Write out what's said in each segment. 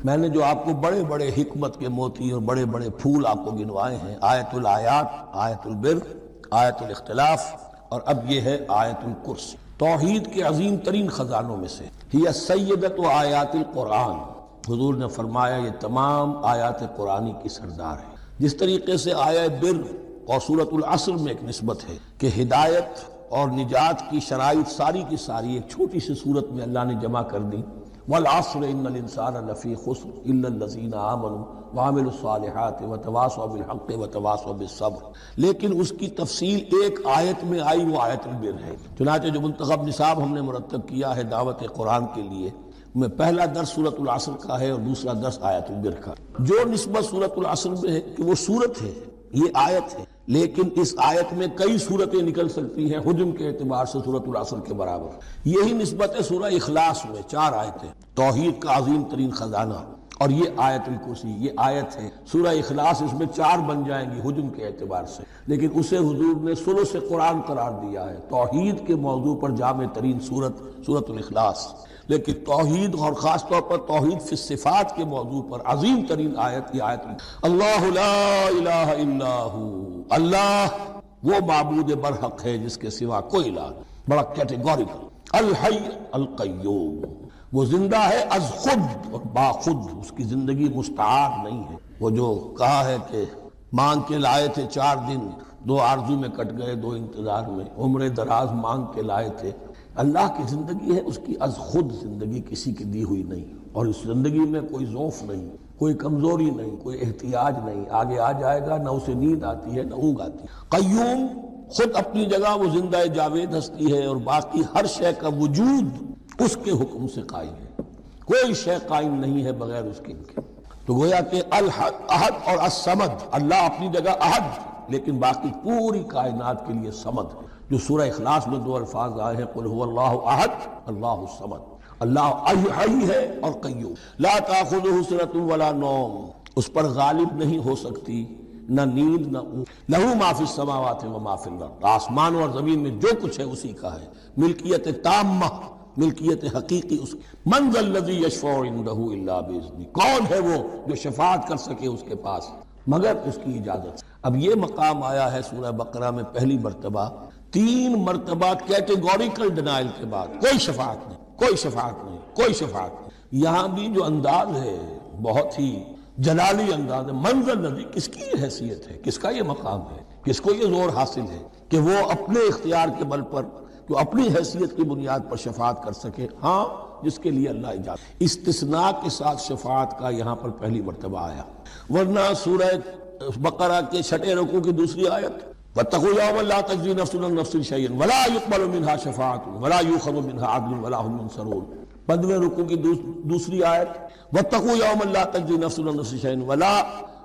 میں نے جو آپ کو بڑے بڑے حکمت کے موتی اور بڑے بڑے پھول آپ کو گنوائے ہیں، آیت الآیات، آیت البر، آیت الاختلاف، اور اب یہ ہے آیت الکرسی، توحید کے عظیم ترین خزانوں میں سے ہی سیدت و آیات القرآن۔ حضور نے فرمایا یہ تمام آیات قرآنی کی سردار ہے۔ جس طریقے سے آیت بر اور سورۃ العصر میں ایک نسبت ہے کہ ہدایت اور نجات کی شرائط ساری کی ساری ایک چھوٹی سی صورت میں اللہ نے جمع کر دی، والعصر ان الانسان لفی خسر الا الذین آمنوا وعملوا الصالحات وتواصوا بالحق وتواصوا بالصبر، لیکن اس کی تفصیل ایک آیت میں آئی، وہ آیت البر ہے۔ چنانچہ جو منتخب نصاب ہم نے مرتب کیا ہے دعوت قرآن کے لیے، میں پہلا درس سورۃ العصر کا ہے اور دوسرا درس آیت البر کا۔ جو نسبت سورۃ العصر میں ہے کہ وہ سورت ہے، یہ آیت ہے، لیکن اس آیت میں کئی صورتیں نکل سکتی ہیں حجم کے اعتبار سے سورۃ العصر کے برابر۔ یہی نسبت ہے سورہ اخلاص میں، 4 آیتیں، توحید کا عظیم ترین خزانہ، اور یہ آیت الکرسی، یہ آیت ہے۔ سورہ اخلاص اس میں 4 بن جائیں گی حجم کے اعتبار سے، لیکن اسے حضور نے ثلث قرآن قرار دیا ہے۔ توحید کے موضوع پر جامع ترین سورۃ الاخلاص، لیکن توحید اور خاص طور پر توحید فی الصفات کے موضوع پر عظیم ترین آیت یہ آیت اللہ لا الہ الا ہو، اللہ وہ معبود برحق ہے جس کے سوا کوئی الہ نہیں، بڑا کیٹیگوریکل۔ الحی القیوم، وہ زندہ ہے از خود اور با خود، اس کی زندگی مستعار نہیں ہے۔ وہ جو کہا ہے کہ مانگ کے لائے تھے 4 دن، 2 آرزو میں کٹ گئے، 2 انتظار میں، عمر دراز مانگ کے لائے تھے۔ اللہ کی زندگی ہے، اس کی از خود زندگی کسی کی دی ہوئی نہیں، اور اس زندگی میں کوئی ضعف نہیں، کوئی کمزوری نہیں، کوئی احتیاج نہیں۔ آگے آ جائے گا، نہ اسے نیند آتی ہے نہ اونگ آتی ہے۔ قیوم، خود اپنی جگہ وہ زندہ جاوید ہستی ہے، اور باقی ہر شے کا وجود اس کے حکم سے قائم ہے، کوئی شے قائم نہیں ہے بغیر اس کے۔ تو گویا کہ احد اور الصمد، اللہ اپنی جگہ احد، لیکن باقی پوری کائنات کے لیے صمد ہے۔ جو سورہ اخلاص میں 2 الفاظ آئے ہیں، قل هو اللہ احد اللہ الصمد، اللہ حی ہے اور قیوم، لا تاخذہ سنۃ ولا نوم، اس پر غالب نہیں ہو سکتی نہ نیند نہ اونگ۔ لہ ما فی السماوات و ما فی الارض، آسمانوں اور زمین میں جو کچھ ہے اسی کا ہے، ملکیت تامہ، ملکیت حقیقی اس کی۔ من ذا الذی یشفع عندہ الا باذنہ، کون ہے وہ جو شفاعت کر سکے اس کے پاس مگر اس کی اجازت سے۔ اب یہ مقام آیا ہے سورہ بقرہ میں پہلی مرتبہ، 3 مرتبہ کیٹیگوریکل ڈینائل کے بعد، کوئی شفاعت نہیں، کوئی شفاعت نہیں، کوئی شفاعت نہیں۔ یہاں بھی جو انداز ہے بہت ہی جلالی انداز ہے۔ منظر نبی، کس کی یہ حیثیت ہے، کس کا یہ مقام ہے، کس کو یہ زور حاصل ہے کہ وہ اپنے اختیار کے بل پر، جو اپنی حیثیت کی بنیاد پر شفاعت کر سکے؟ ہاں، جس کے لیے اللہ اجازت۔ استثناء کے ساتھ شفاعت کا یہاں پر پہلی مرتبہ آیا، ورنہ سورہ بقرہ کے 6 رکوع کی دوسری آیت، واتقوا یوما لا تجزی نفس عن نفس شیئا ولا يقبل منها شفاعة ولا يؤخذ منها عدل ولا هم ينصرون۔ 15ویں رکوع کی دوسری آیت، واتقوا یوما لا تجزی نفس عن نفس شیئا ولا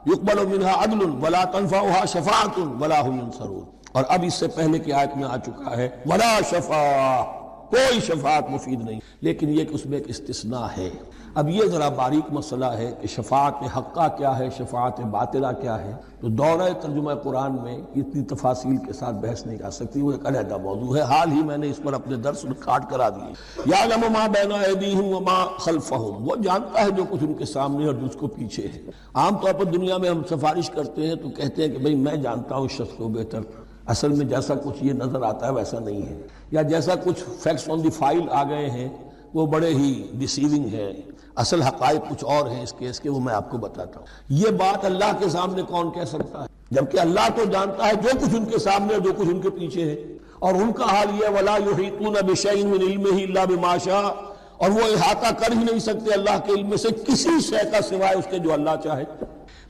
يقبل منها عدل ولا تنفعها شفاعة ولا هم ينصرون۔ اور اب اس سے پہلے کی آیت میں آ چکا ہے ولا شفاعة، کوئی شفاعت مفید نہیں، لیکن یہ کہ اس میں ایک استثناء ہے۔ اب یہ ذرا باریک مسئلہ ہے کہ شفاعت حقہ کیا ہے، شفاعت باطلہ کیا ہے، تو دورہ ترجمہ قرآن میں اتنی تفاصیل کے ساتھ بحث نہیں کر سکتی، وہ ایک علیحدہ موضوع ہے۔ حال ہی میں نے اس پر اپنے درس ریکارڈ کرا دیے۔ یعلم ما بین ایدیہم وما خلفہم، وہ جانتا ہے جو کچھ ان کے سامنے اور جو اس کو پیچھے ہے۔ عام طور پر دنیا میں ہم سفارش کرتے ہیں تو کہتے ہیں کہ بھئی میں جانتا ہوں اس شخص کو بہتر، اصل میں جیسا کچھ یہ نظر آتا ہے ویسا نہیں ہے، یا جیسا کچھ فیکٹس آن دی فائل آ گئے ہیں وہ بڑے ہی ڈیسیونگ ہیں، اصل حقائق کچھ اور ہیں اس کیس کے، وہ میں آپ کو بتاتا ہوں۔ یہ بات اللہ کے سامنے کون کہہ سکتا ہے، جبکہ اللہ تو جانتا ہے جو کچھ ان کے سامنے اور جو کچھ ان کے پیچھے ہے، اور ان کا حال یہ ولا یحیطون بشیء من علمہ الا بما شاء، اور وہ احاطہ کر ہی نہیں سکتے اللہ کے علم سے کسی شے کا سوائے اس کے جو اللہ چاہے۔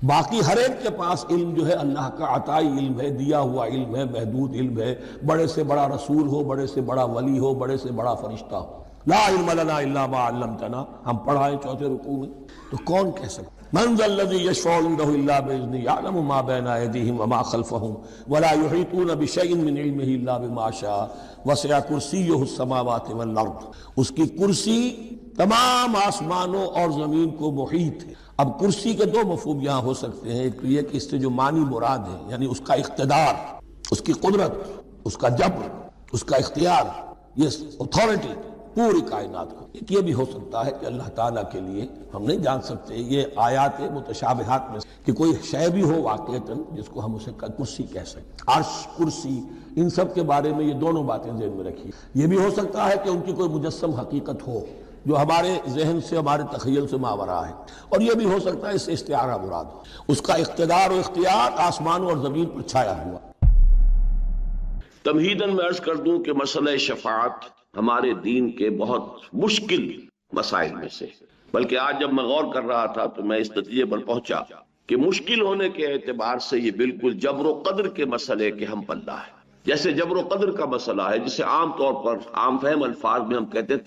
باقی ہر ایک کے پاس علم جو ہے اللہ کا عطائی علم ہے، دیا ہوا علم ہے، محدود علم ہے، بڑے سے بڑا رسول ہو، بڑے سے بڑا ولی ہو، بڑے سے بڑا فرشتہ ہو۔ لا علم لنا الا ما علمتنا، ہم پڑھائیں 4 رکوع میں، تو کون کہہ سکتا؟ من ذا الذی یشفع عنده الا باذنہ یعلم ما بین ایدیہم وما خلفہم ولا یحیطون بشیء من علمہ الا بما شاء وسع کرسیہ السماوات والارض، اس کی کرسی تمام آسمانوں اور زمین کو محیط ہے۔ اب کرسی کے 2 مفہوم یہاں ہو سکتے ہیں، ایک تو یہ کہ اس سے جو معنی مراد ہے، یعنی اس کا اقتدار، اس کی قدرت، اس کا جبر، اس کا اختیار، یہ اتھارٹی، پوری کائنات کو۔ یہ بھی ہو سکتا ہے کہ اللہ تعالیٰ کے لیے ہم نہیں جان سکتے یہ آیات متشابہات میں کہ کوئی شے بھی ہو واقعتاً جس کو ہم اسے کرسی کہہ سکیں، عرش، کرسی، ان سب کے بارے میں یہ دونوں باتیں ذہن میں رکھیے۔ یہ بھی ہو سکتا ہے کہ ان کی کوئی مجسم حقیقت ہو جو ہمارے ذہن سے، ہمارے تخیل سے ماورا ہے، اور یہ بھی ہو سکتا ہے اس سے استعارہ مراد ہو، اس کا اقتدار و اختیار آسمانوں اور زمین پر چھایا ہوا۔ تمہیداً میں عرض کر دوں کہ مسئلہ شفاعت ہمارے دین کے بہت مشکل مسائل میں سے، بلکہ آج جب میں غور کر رہا تھا تو میں اس نتیجے پر پہنچا کہ مشکل ہونے کے اعتبار سے یہ بالکل جبر و قدر کے مسئلے کے ہم پلہ ہے۔ جیسے جبر و قدر کا مسئلہ ہے، جسے عام طور پر عام فہم الفاظ میں ہم کہتے ہیں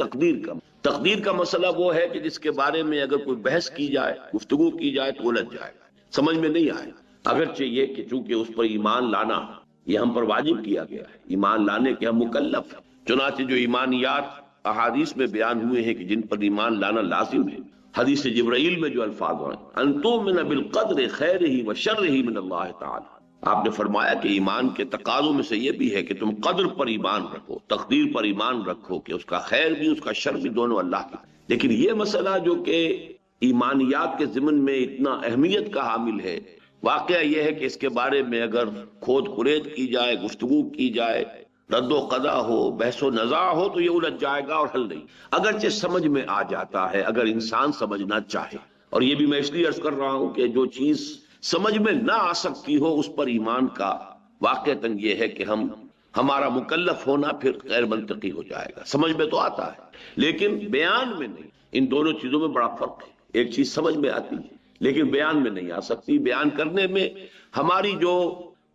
تقدیر کا مسئلہ وہ ہے کہ جس کے بارے میں اگر کوئی بحث کی جائے، گفتگو کی جائے تو الجھ جائے گا، سمجھ میں نہیں آئے گا، اگرچہ یہ کہ چونکہ اس پر ایمان لانا یہ ہم پر واجب کیا گیا ہے، ایمان لانے کے ہم مکلف ہیں۔ چنانچہ جو ایمانیات احادیث میں بیان ہوئے ہیں کہ جن پر ایمان لانا لازم ہے، حدیث جبرائیل میں جو الفاظ ہیں ان تؤمن بالقدر خیرہ وشرہ من اللہ تعالی، آپ نے فرمایا کہ ایمان کے تقاضوں میں سے یہ بھی ہے کہ تم قدر پر ایمان رکھو، تقدیر پر ایمان رکھو کہ اس کا خیر بھی اس کا شر بھی دونوں اللہ کی۔ لیکن یہ مسئلہ جو کہ ایمانیات کے ضمن میں اتنا اہمیت کا حامل ہے، واقعہ یہ ہے کہ اس کے بارے میں اگر کھود کھرید کی جائے، گفتگو کی جائے، رد و قضا ہو، بحث و نزاع ہو تو یہ الجھ جائے گا اور حل نہیں، اگرچہ سمجھ میں آ جاتا ہے اگر انسان سمجھنا چاہے۔ اور یہ بھی میں اس لیے عرض کر رہا ہوں کہ جو چیز سمجھ میں نہ آ سکتی ہو اس پر ایمان کا واقعتاً یہ ہے کہ ہمارا مکلف ہونا پھر غیر منطقی ہو جائے گا۔ سمجھ میں تو آتا ہے لیکن بیان میں نہیں، ان دونوں چیزوں میں بڑا فرق ہے۔ ایک چیز سمجھ میں آتی ہے لیکن بیان میں نہیں آ سکتی، بیان کرنے میں ہماری جو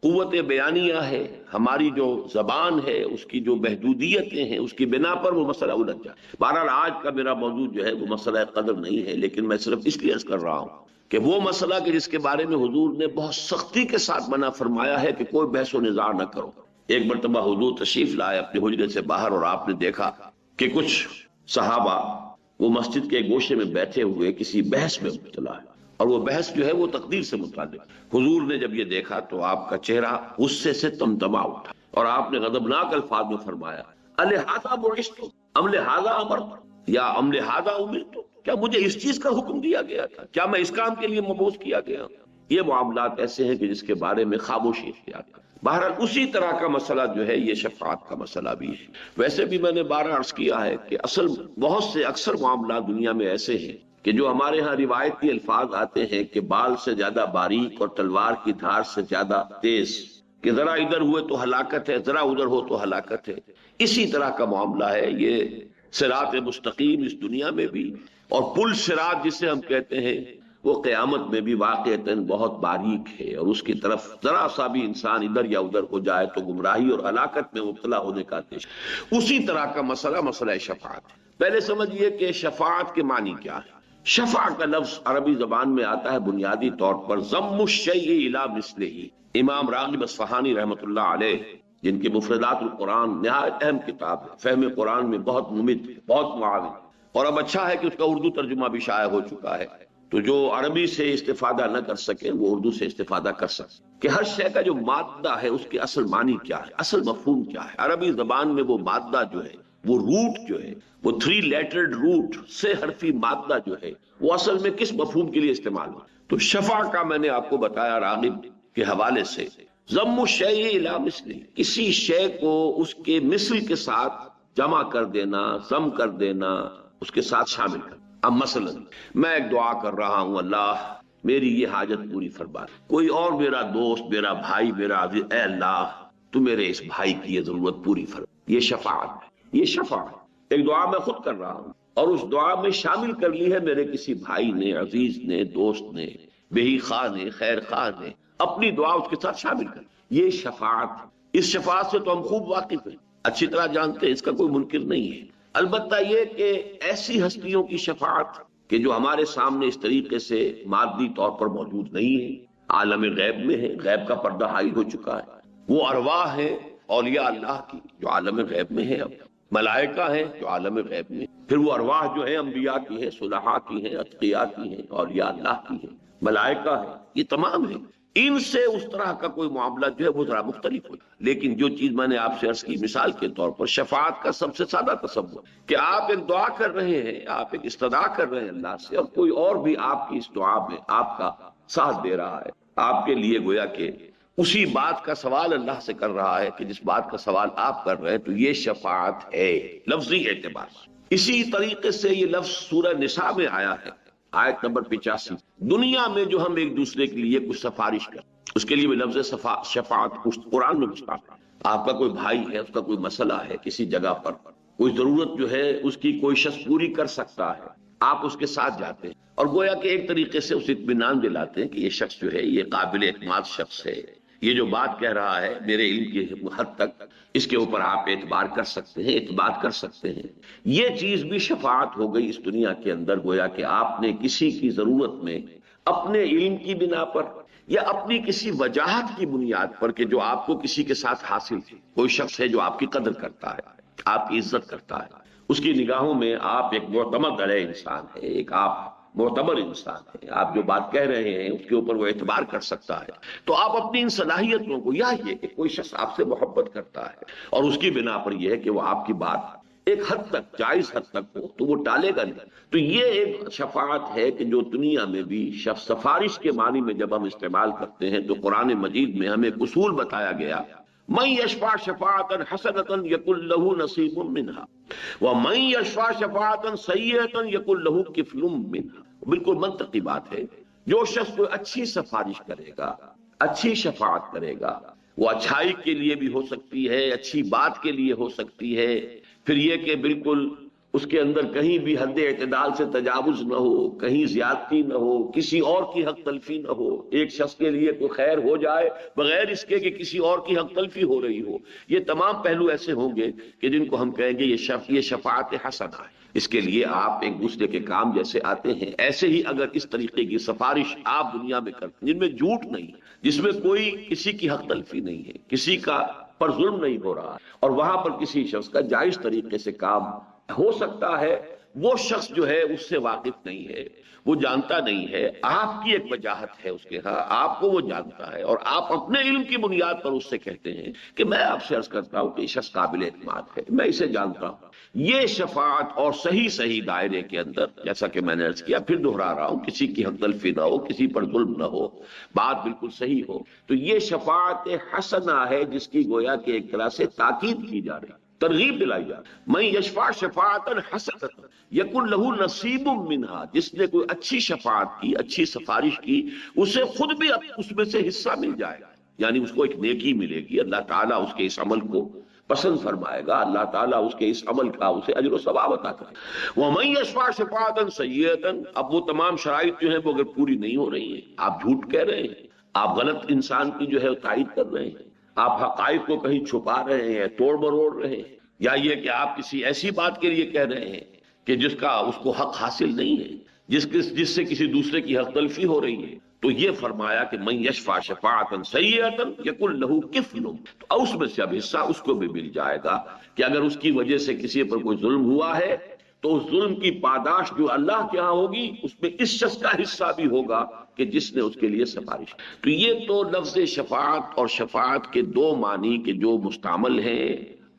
قوت بیانیہ ہے، ہماری جو زبان ہے، اس کی جو محدودیتیں ہیں، اس کی بنا پر وہ مسئلہ الجھ جائے۔ بہرحال آج کا میرا موضوع جو ہے وہ مسئلہ قدر نہیں ہے، لیکن میں صرف اس لیے عرض کر رہا ہوں کہ وہ مسئلہ کہ جس کے بارے میں حضور نے بہت سختی کے ساتھ منع فرمایا ہے کہ کوئی بحث و نزاع نہ کرو۔ ایک مرتبہ حضور تشریف لائے اپنے حجرے سے باہر اور آپ نے دیکھا کہ کچھ صحابہ وہ مسجد کے گوشے میں بیٹھے ہوئے کسی بحث میں مبتلا ہے، اور وہ بحث جو ہے وہ تقدیر سے متعلق۔ حضور نے جب یہ دیکھا تو آپ کا چہرہ غصے سے تمتما اٹھا اور آپ نے غضبناک الفاظ میں فرمایا الہذا بعثت ام لہذا امرت یا ام لہذا امرت، کیا مجھے اس چیز کا حکم دیا گیا تھا؟ کیا میں اس کام کے لیے مبعوث کیا گیا؟ یہ معاملات ایسے ہیں کہ جس کے بارے میں خاموشی اختیار کریں۔ بہرحال اسی طرح کا مسئلہ جو ہے یہ شفاعت کا مسئلہ بھی ہے۔ ویسے بھی میں نے بارہ عرض کیا ہے کہ بہت سے اکثر معاملات دنیا میں ایسے ہیں کہ جو ہمارے ہاں روایتی الفاظ آتے ہیں کہ بال سے زیادہ باریک اور تلوار کی دھار سے زیادہ تیز، کہ ذرا ادھر ہوئے تو ہلاکت ہے، ذرا ادھر ہو تو ہلاکت ہے، اسی طرح کا معاملہ ہے یہ صراط مستقیم اس دنیا میں بھی، اور پل صراط جسے ہم کہتے ہیں وہ قیامت میں بھی واقعتاً بہت باریک ہے، اور اس کی طرف ذرا سا بھی انسان ادھر یا ادھر ہو جائے تو گمراہی اور ہلاکت میں مبتلا ہونے کا اندیشہ۔ اسی طرح کا مسئلہ شفاعت۔ پہلے سمجھیے کہ شفاعت کے معنی کیا ہے۔ شفاع کا لفظ عربی زبان میں آتا ہے بنیادی طور پر ضم الشیء الی مثلہ۔ امام راغب اصفہانی رحمۃ اللہ علیہ، جن کے مفردات القرآن نہایت اہم کتاب ہے، فہم قرآن میں بہت ممد، بہت معاون، اور اب اچھا ہے کہ اس کا اردو ترجمہ بھی شائع ہو چکا ہے، تو جو عربی سے استفادہ نہ کر سکے وہ اردو سے استفادہ کر سکے کہ ہر شے کا جو مادہ ہے اس کے اصل معنی کیا ہے، اصل مفہوم کیا ہے۔ عربی زبان میں وہ مادہ جو ہے، وہ روٹ جو ہے، وہ 3 لیٹرڈ روٹ سے حرفی مادہ جو ہے وہ اصل میں کس مفہوم کے لیے استعمال ہو۔ تو شفع کا میں نے آپ کو بتایا راغب کے حوالے سے ضم الشیء الی مثلہ، کسی شے کو اس کے مثل کے ساتھ جمع کر دینا، ضم کر دینا، اس کے ساتھ شامل کر۔ اب مثلا میں ایک دعا کر رہا ہوں اللہ میری یہ حاجت پوری فرما، کوئی اور میرا دوست، میرا بھائی، میرا عزیز، اے اللہ تو میرے اس بھائی کی یہ ضرورت پوری فرما، یہ شفاعت ہے۔ یہ شفاعت ایک دعا میں خود کر رہا ہوں اور اس دعا میں شامل کر لی ہے میرے کسی بھائی نے، عزیز نے، دوست نے، بہی خواہ نے، خیر خواہ نے، اپنی دعا اس کے ساتھ شامل کر، یہ شفاعت۔ اس شفاعت سے تو ہم خوب واقف ہیں، اچھی طرح جانتے ہیں، اس کا کوئی منکر نہیں ہے۔ البتہ یہ کہ ایسی ہستیوں کی شفاعت کہ جو ہمارے سامنے اس طریقے سے مادی طور پر موجود نہیں ہے، عالم غیب میں ہے، غیب کا پردہ حائل ہو چکا ہے، وہ ارواح ہیں اولیاء اللہ کی جو عالم غیب میں ہے، اب ملائکہ ہیں جو عالم غیب میں، پھر وہ ارواح جو ہیں انبیاء کی ہیں، صلحاء کی ہیں، اتقیاء کی ہیں، اولیاء اللہ کی ہیں، ملائکہ ہیں، یہ تمام ہیں۔ ان سے اس طرح کا کوئی معاملہ جو ہے وہ ذرا مختلف ہو. لیکن جو چیز میں نے آپ سے عرض کی مثال کے طور پر شفاعت کا سب سے سادہ تصور کہ آپ ایک دعا کر رہے ہیں، آپ ایک استدعا کر رہے ہیں اللہ سے، اور کوئی اور بھی آپ کی اس دعا میں آپ کا ساتھ دے رہا ہے، آپ کے لیے گویا کہ اسی بات کا سوال اللہ سے کر رہا ہے کہ جس بات کا سوال آپ کر رہے ہیں، تو یہ شفاعت ہے لفظی اعتبار سے. اسی طریقے سے یہ لفظ سورہ نساء میں آیا ہے، آیت نمبر 85. دنیا میں جو ہم ایک دوسرے کے لیے کچھ سفارش کریں، اس کے لیے بھی لفظ شفاعت قرآن میں مستعمل ہے. آپ کا کوئی بھائی ہے، اس کا کوئی مسئلہ ہے کسی جگہ پر، کوئی ضرورت جو ہے اس کی کوئی شخص پوری کر سکتا ہے، آپ اس کے ساتھ جاتے ہیں اور گویا کہ ایک طریقے سے اسے اطمینان دلاتے ہیں کہ یہ شخص جو ہے یہ قابل اعتماد شخص ہے، یہ جو بات کہہ رہا ہے میرے علم کی حد تک اس کے اوپر آپ اعتبار کر سکتے ہیں، اعتماد کر سکتے ہیں. یہ چیز بھی شفاعت ہو گئی اس دنیا کے اندر. گویا کہ آپ نے کسی کی ضرورت میں اپنے علم کی بنا پر یا اپنی کسی وجاہت کی بنیاد پر کہ جو آپ کو کسی کے ساتھ حاصل تھی، کوئی شخص ہے جو آپ کی قدر کرتا ہے، آپ کی عزت کرتا ہے، اس کی نگاہوں میں آپ ایک معتمد علیہ انسان ہے، ایک آپ معتبر انسان ہے، آپ جو بات کہہ رہے ہیں اس کے اوپر وہ اعتبار کر سکتا ہے، تو آپ اپنی ان صلاحیتوں کو، یا یہ کہ کوئی شخص آپ سے محبت کرتا ہے اور اس کی بنا پر یہ ہے کہ وہ آپ کی بات ایک حد تک، جائز حد تک ہو تو وہ ٹالے گا نہیں. تو یہ ایک شفاعت ہے کہ جو دنیا میں بھی سفارش کے معنی میں جب ہم استعمال کرتے ہیں تو قرآن مجید میں ہمیں ایک اصول بتایا گیا، من یشفع شفاعتا حسنتا یکن لہ نصیب منہا ومن یشفع شفاعتا سیئتا یکن لہ کفل منہا. بالکل منطقی بات ہے. جو شخص کوئی اچھی سفارش کرے گا، اچھی شفاعت کرے گا، وہ اچھائی کے لیے بھی ہو سکتی ہے، اچھی بات کے لیے ہو سکتی ہے، پھر یہ کہ بالکل اس کے اندر کہیں بھی حد اعتدال سے تجاوز نہ ہو، کہیں زیادتی نہ ہو، کسی اور کی حق تلفی نہ ہو، ایک شخص کے لیے کوئی خیر ہو جائے بغیر اس کے کہ کسی اور کی حق تلفی ہو رہی ہو. یہ تمام پہلو ایسے ہوں گے کہ جن کو ہم کہیں گے یہ شفاعت حسنہ ہے. اس کے لیے آپ ایک دوسرے کے کام جیسے آتے ہیں، ایسے ہی اگر اس طریقے کی سفارش آپ دنیا میں کرتے ہیں جن میں جھوٹ نہیں، جس میں کوئی کسی کی حق تلفی نہیں ہے، کسی کا پر ظلم نہیں ہو رہا، اور وہاں پر کسی شخص کا جائز طریقے سے کام ہو سکتا ہے، وہ شخص جو ہے اس سے واقف نہیں ہے، وہ جانتا نہیں ہے، آپ کی ایک وجاہت ہے اس کے ہاں، آپ کو وہ جانتا ہے، اور آپ اپنے علم کی بنیاد پر اس سے کہتے ہیں کہ میں آپ سے عرض کرتا ہوں کہ یہ شخص قابل اعتماد ہے، میں اسے جانتا ہوں. یہ شفاعت اور صحیح دائرے کے اندر، جیسا کہ میں نے عرض کیا، پھر دہرا رہا ہوں، کسی کی حق تلفی نہ ہو، کسی پر ظلم نہ ہو، بات بالکل صحیح ہو، تو یہ شفاعت حسنہ ہے جس کی گویا کہ ایک طرح سے تاکید کی جا رہی، ترغیب دلائی جا رہی. من یشفع شفاعتا حسنۃ یکن لہ نصیب منہا. جس نے کوئی اچھی شفاعت کی، اچھی سفارش کی، اسے خود بھی اس میں سے حصہ مل جائے گا، یعنی اس کو ایک نیکی ملے گی. اللہ تعالیٰ اس کے اس عمل کو پسند فرمائے گا، اللہ تعالیٰ اس کے اس عمل کا اسے اجر و ثواب عطا کرے گا. ومن یشفع شفاعتا سیئۃ. اب وہ تمام شرائط جو ہیں وہ اگر پوری نہیں ہو رہی ہیں، آپ جھوٹ کہہ رہے ہیں، آپ غلط انسان کی جو ہے تائید کر رہے ہیں، آپ حقائق کو کہیں چھپا رہے ہیں، توڑ مروڑ رہے ہیں، یا یہ کہ آپ کسی ایسی بات کے لیے کہہ رہے ہیں کہ جس کا اس کو حق حاصل نہیں ہے، جس سے کسی دوسرے کی حق تلفی ہو رہی ہے، تو یہ فرمایا کہ من یشفع شفاعتا سیئۃ یکن لہ کفل. تو اس میں سے اب حصہ اس کو بھی مل جائے گا کہ اگر اس کی وجہ سے کسی پر کوئی ظلم ہوا ہے تو اس ظلم کی پاداش جو اللہ کے ہاں ہوگی اس میں اس شخص کا حصہ بھی ہوگا کہ جس نے اس کے لیے سفارش. تو یہ تو لفظ شفاعت اور شفاعت کے دو معنی کے جو مستعمل ہیں،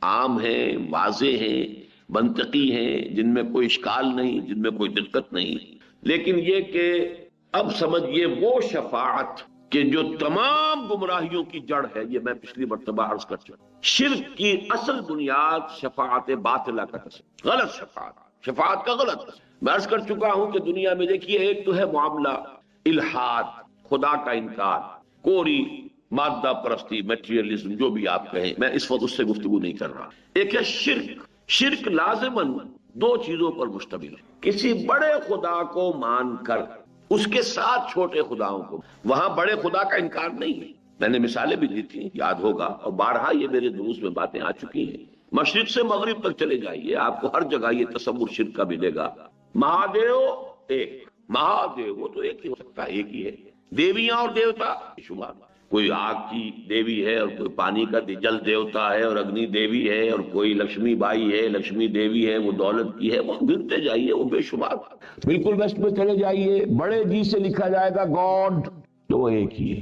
عام ہیں، واضح ہیں، منطقی ہیں، جن میں کوئی اشکال نہیں، جن میں کوئی دقت نہیں. لیکن یہ کہ اب سمجھیے وہ شفاعت کہ جو تمام گمراہیوں کی جڑ ہے، یہ میں پچھلی مرتبہ عرض کر چکا. شرک کی اصل بنیاد شفاعت باطلہ کا تصور، غلط شفاعت کا غلط تصور. میں عرض کر چکا ہوں کہ دنیا میں دیکھیے ایک تو ہے معاملہ الحاد، خدا کا انکار، کوری مادہ پرستی، میٹریلزم، جو بھی آپ کہیں، میں اس وقت اس سے گفتگو نہیں کر رہا. ایک ہے شرک لازماً دو چیزوں پر مشتمل ہے. کسی بڑے خدا کو مان کر اس کے ساتھ چھوٹے خداؤں کو، وہاں بڑے خدا کا انکار نہیں ہے. میں نے مثالیں بھی دی تھی، یاد ہوگا، اور بارہا یہ میرے دروس میں باتیں آ چکی ہیں. مشرق سے مغرب تک چلے جائیے، آپ کو ہر جگہ یہ تصور شرک کا ملے گا. مہادیو ایک، مہادیو وہ تو ایک ہی ہو سکتا ہے، ایک ہی ہے. دیویاں اور دیوتا شمار، کوئی آگ کی دیوی ہے اور کوئی پانی کا جل دیوتا ہے اور اگنی دیوی ہے، اور کوئی لکشمی بائی ہے، لکشمی دیوی ہے، وہ دولت کی ہے. وہ گنتے جائیے، وہ بے شمار. بالکل ویسٹ میں چلے جائیے، بڑے جی سے لکھا جائے گا گاڈ، تو وہ ایک ہی ہے.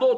2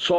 100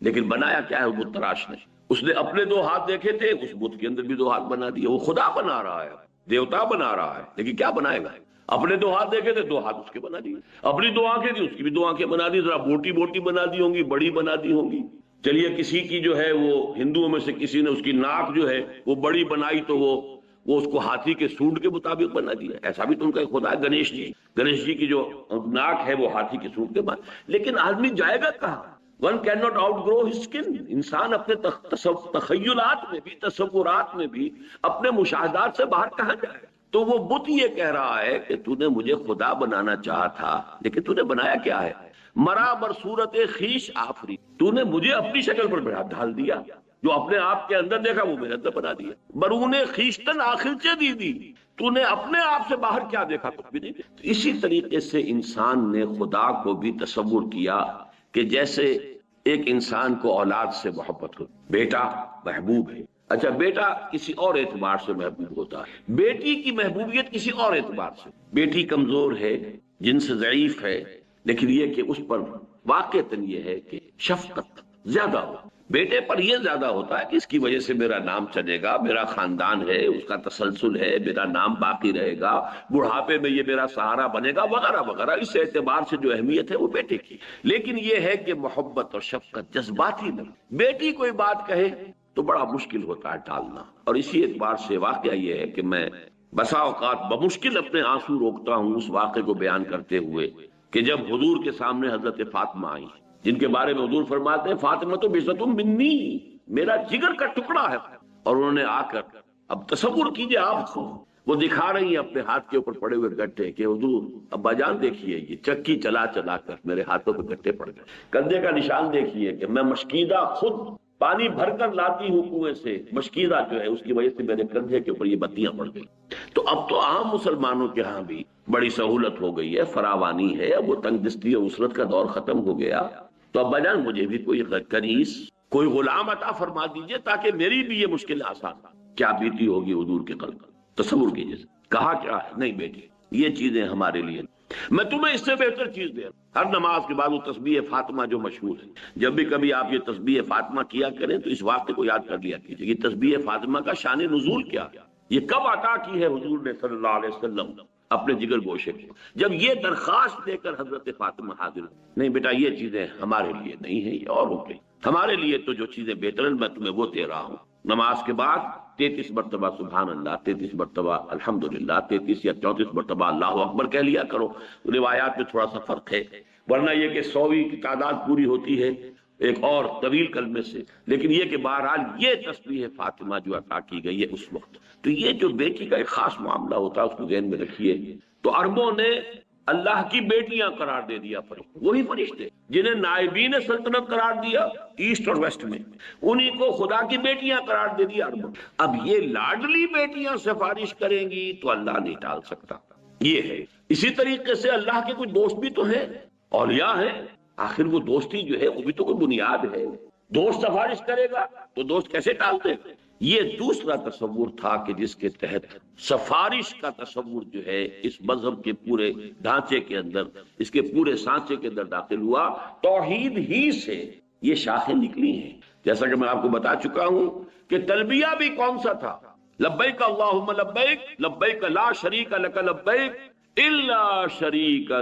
لیکن بنایا کیا ہے بت تراش نے؟ اس نے اپنے 2 ہاتھ دیکھے تھے، اس بت کے اندر بھی 2 ہاتھ بنا دیے. وہ خدا بنا رہا ہے، دیوتا بنا رہا ہے، لیکن کیا بنائے گا؟ اپنے 2 ہاتھ دیکھے تھے، 2 ہاتھ اس کے بنا دیے. اپنی 2 آنکھیں تھی، اس کی بھی 2 آنکھیں بنا دی. ذرا موٹی موٹی بنا دی ہوں گی، بڑی بنا دی ہوں گی. چلیے کسی کی جو ہے وہ ہندوؤں میں سے کسی نے اس کی ناک جو ہے وہ بڑی بنائی تو وہ اس کو ہاتھی کے سونڈ کے مطابق بنا دیا. ایسا بھی تو ان کا ایک خدا ہے گنیش جی کی جو ناک ہے وہ ہاتھی کے سونڈ کے بعد. لیکن آدمی جائے گا کہاں؟ One can not outgrow his skin. انسان اپنے تخیلات میں بھی، تصورات میں بھی، اپنے مشاہدات سے باہر کہاں جائے؟ تو وہ بت یہ کہہ رہا ہے کہ تو نے مجھے خدا بنانا چاہا تھا، لیکن تو نے بنایا کیا ہے؟ مرا بر صورت خیش آفری. تو نے مجھے اپنی شکل پر ڈھال دیا، جو اپنے آپ کے اندر دیکھا وہ میرے اندر بنا دیا. برون خیشتن آخر چے دی. تو نے اپنے آپ سے باہر کیا دیکھا؟ کچھ بھی نہیں. تو اسی طریقے سے انسان نے خدا کو بھی تصور کیا کہ جیسے ایک انسان کو اولاد سے محبت ہو. بیٹا محبوب ہے. اچھا بیٹا کسی اور اعتبار سے محبوب ہوتا ہے، بیٹی کی محبوبیت کسی اور اعتبار سے. بیٹی کمزور ہے، جن سے ضعیف ہے، لیکن یہ کہ اس پر واقعتاً یہ ہے کہ شفقت زیادہ ہو. بیٹے پر یہ زیادہ ہوتا ہے کہ اس کی وجہ سے میرا نام چلے گا، میرا خاندان ہے، اس کا تسلسل ہے، میرا نام باقی رہے گا، بڑھاپے میں یہ میرا سہارا بنے گا، وغیرہ وغیرہ. اس اعتبار سے جو اہمیت ہے وہ بیٹے کی. لیکن یہ ہے کہ محبت اور شفقت جذباتی نہیں. بیٹی کوئی بات کہے تو بڑا مشکل ہوتا ہے ٹالنا. اور اسی اعتبار سے واقعہ یہ ہے کہ میں بسا اوقات بمشکل اپنے آنسو روکتا ہوں اس واقعے کو بیان کرتے ہوئے کہ جب حضور کے سامنے حضرت فاطمہ آئی، جن کے بارے میں حضور فرماتے ہیں فاطمہ تو بصۃ منی، میرا جگر کا ٹکڑا ہے. اور انہوں نے آ کر، اب تصور کیجئے آپ کو، وہ دکھا رہی ہیں اپنے ہاتھ کے اوپر پڑے ہوئے گٹھے کہ حضور ابا جان دیکھیے یہ چکی چلا چلا کر میرے ہاتھوں پہ گٹھے پڑ گئے. کندھے کا نشان دیکھیے کہ میں مشکیدہ خود پانی بھر کر لاتی ہوں کنویں سے، مشکیدہ جو ہے اس کی وجہ سے میرے کندھے کے اوپر یہ بتیاں پڑ گئی. تو اب تو عام مسلمانوں کے ہاں بھی بڑی سہولت ہو گئی ہے، فراوانی ہے، اب وہ تنگ دستی اور اسرت کا دور ختم ہو گیا. تو ابا جان مجھے بھی کوئی کنیز، کوئی غلام عطا فرما دیجئے تاکہ میری بھی یہ مشکل آسان. کیا بیتی ہوگی حضور کے قلب پر، تصور کیجئے. کہا کیا ہے؟ نہیں بیٹی یہ چیزیں ہمارے لیے، میں تمہیں اس سے بہتر چیز دے رہا ہوں. ہر نماز کے بعد وہ تسبیح فاطمہ جو مشہور ہے، جب بھی کبھی آپ یہ تسبیح فاطمہ کیا کریں تو اس واقعے کو یاد کر لیا کیجیے. یہ تسبیح فاطمہ کا شان نزول کیا، یہ کب عطا کی ہے حضور نے صلی اللہ علیہ وسلم اپنے جگر گوشے کو، جب یہ درخواست لے کر حضرت فاطمہ حاضر. نہیں بیٹا یہ چیزیں ہمارے لیے نہیں ہیں، یہ اور ہو گئی. ہمارے لیے تو جو چیزیں بہتر ہیں میں تمہیں وہ دے رہا ہوں. نماز کے بعد 33 مرتبہ سبحان اللہ، 33 مرتبہ الحمدللہ، 33 یا 34 مرتبہ اللہ اکبر کہہ لیا کرو. روایات میں تھوڑا سا فرق ہے، ورنہ یہ کہ 100 کی تعداد پوری ہوتی ہے ایک اور طویل کلمے سے. لیکن یہ کہ بہرحال یہ تسبیح فاطمہ جو عطا کی گئی ہے اس وقت، تو یہ جو بیٹی کا ایک خاص معاملہ ہوتا ہے اس کو ذہن میں رکھیے. تو عربوں نے اللہ کی بیٹیاں قرار دے دیا فرشتے، وہی فرشتے جنہیں نائبین سلطنت قرار دیا ایسٹ اور ویسٹ میں، انہی کو خدا کی بیٹیاں قرار دے دیا عربوں. اب یہ لاڈلی بیٹیاں سفارش کریں گی تو اللہ نہیں ٹال سکتا. یہ ہے اسی طریقے سے اللہ کے کچھ دوست بھی تو ہیں، اولیاء ہیں. آخر وہ دوستی جو ہے وہ بھی تو کوئی بنیاد ہے. دوست سفارش کرے گا تو دوست کیسے ٹالتے ہیں؟ یہ دوسرا تصور تھا کہ جس کے تحت سفارش کا تصور جو ہے اس مذہب کے پورے ڈھانچے کے اندر، اس کے پورے سانچے کے اندر داخل ہوا. توحید ہی سے یہ شاخیں نکلی ہیں. جیسا کہ میں آپ کو بتا چکا ہوں کہ تلبیہ بھی کون سا تھا؟ لبیک اللہم لبیک، لبیک لا شریک لک لبیک الا شریکا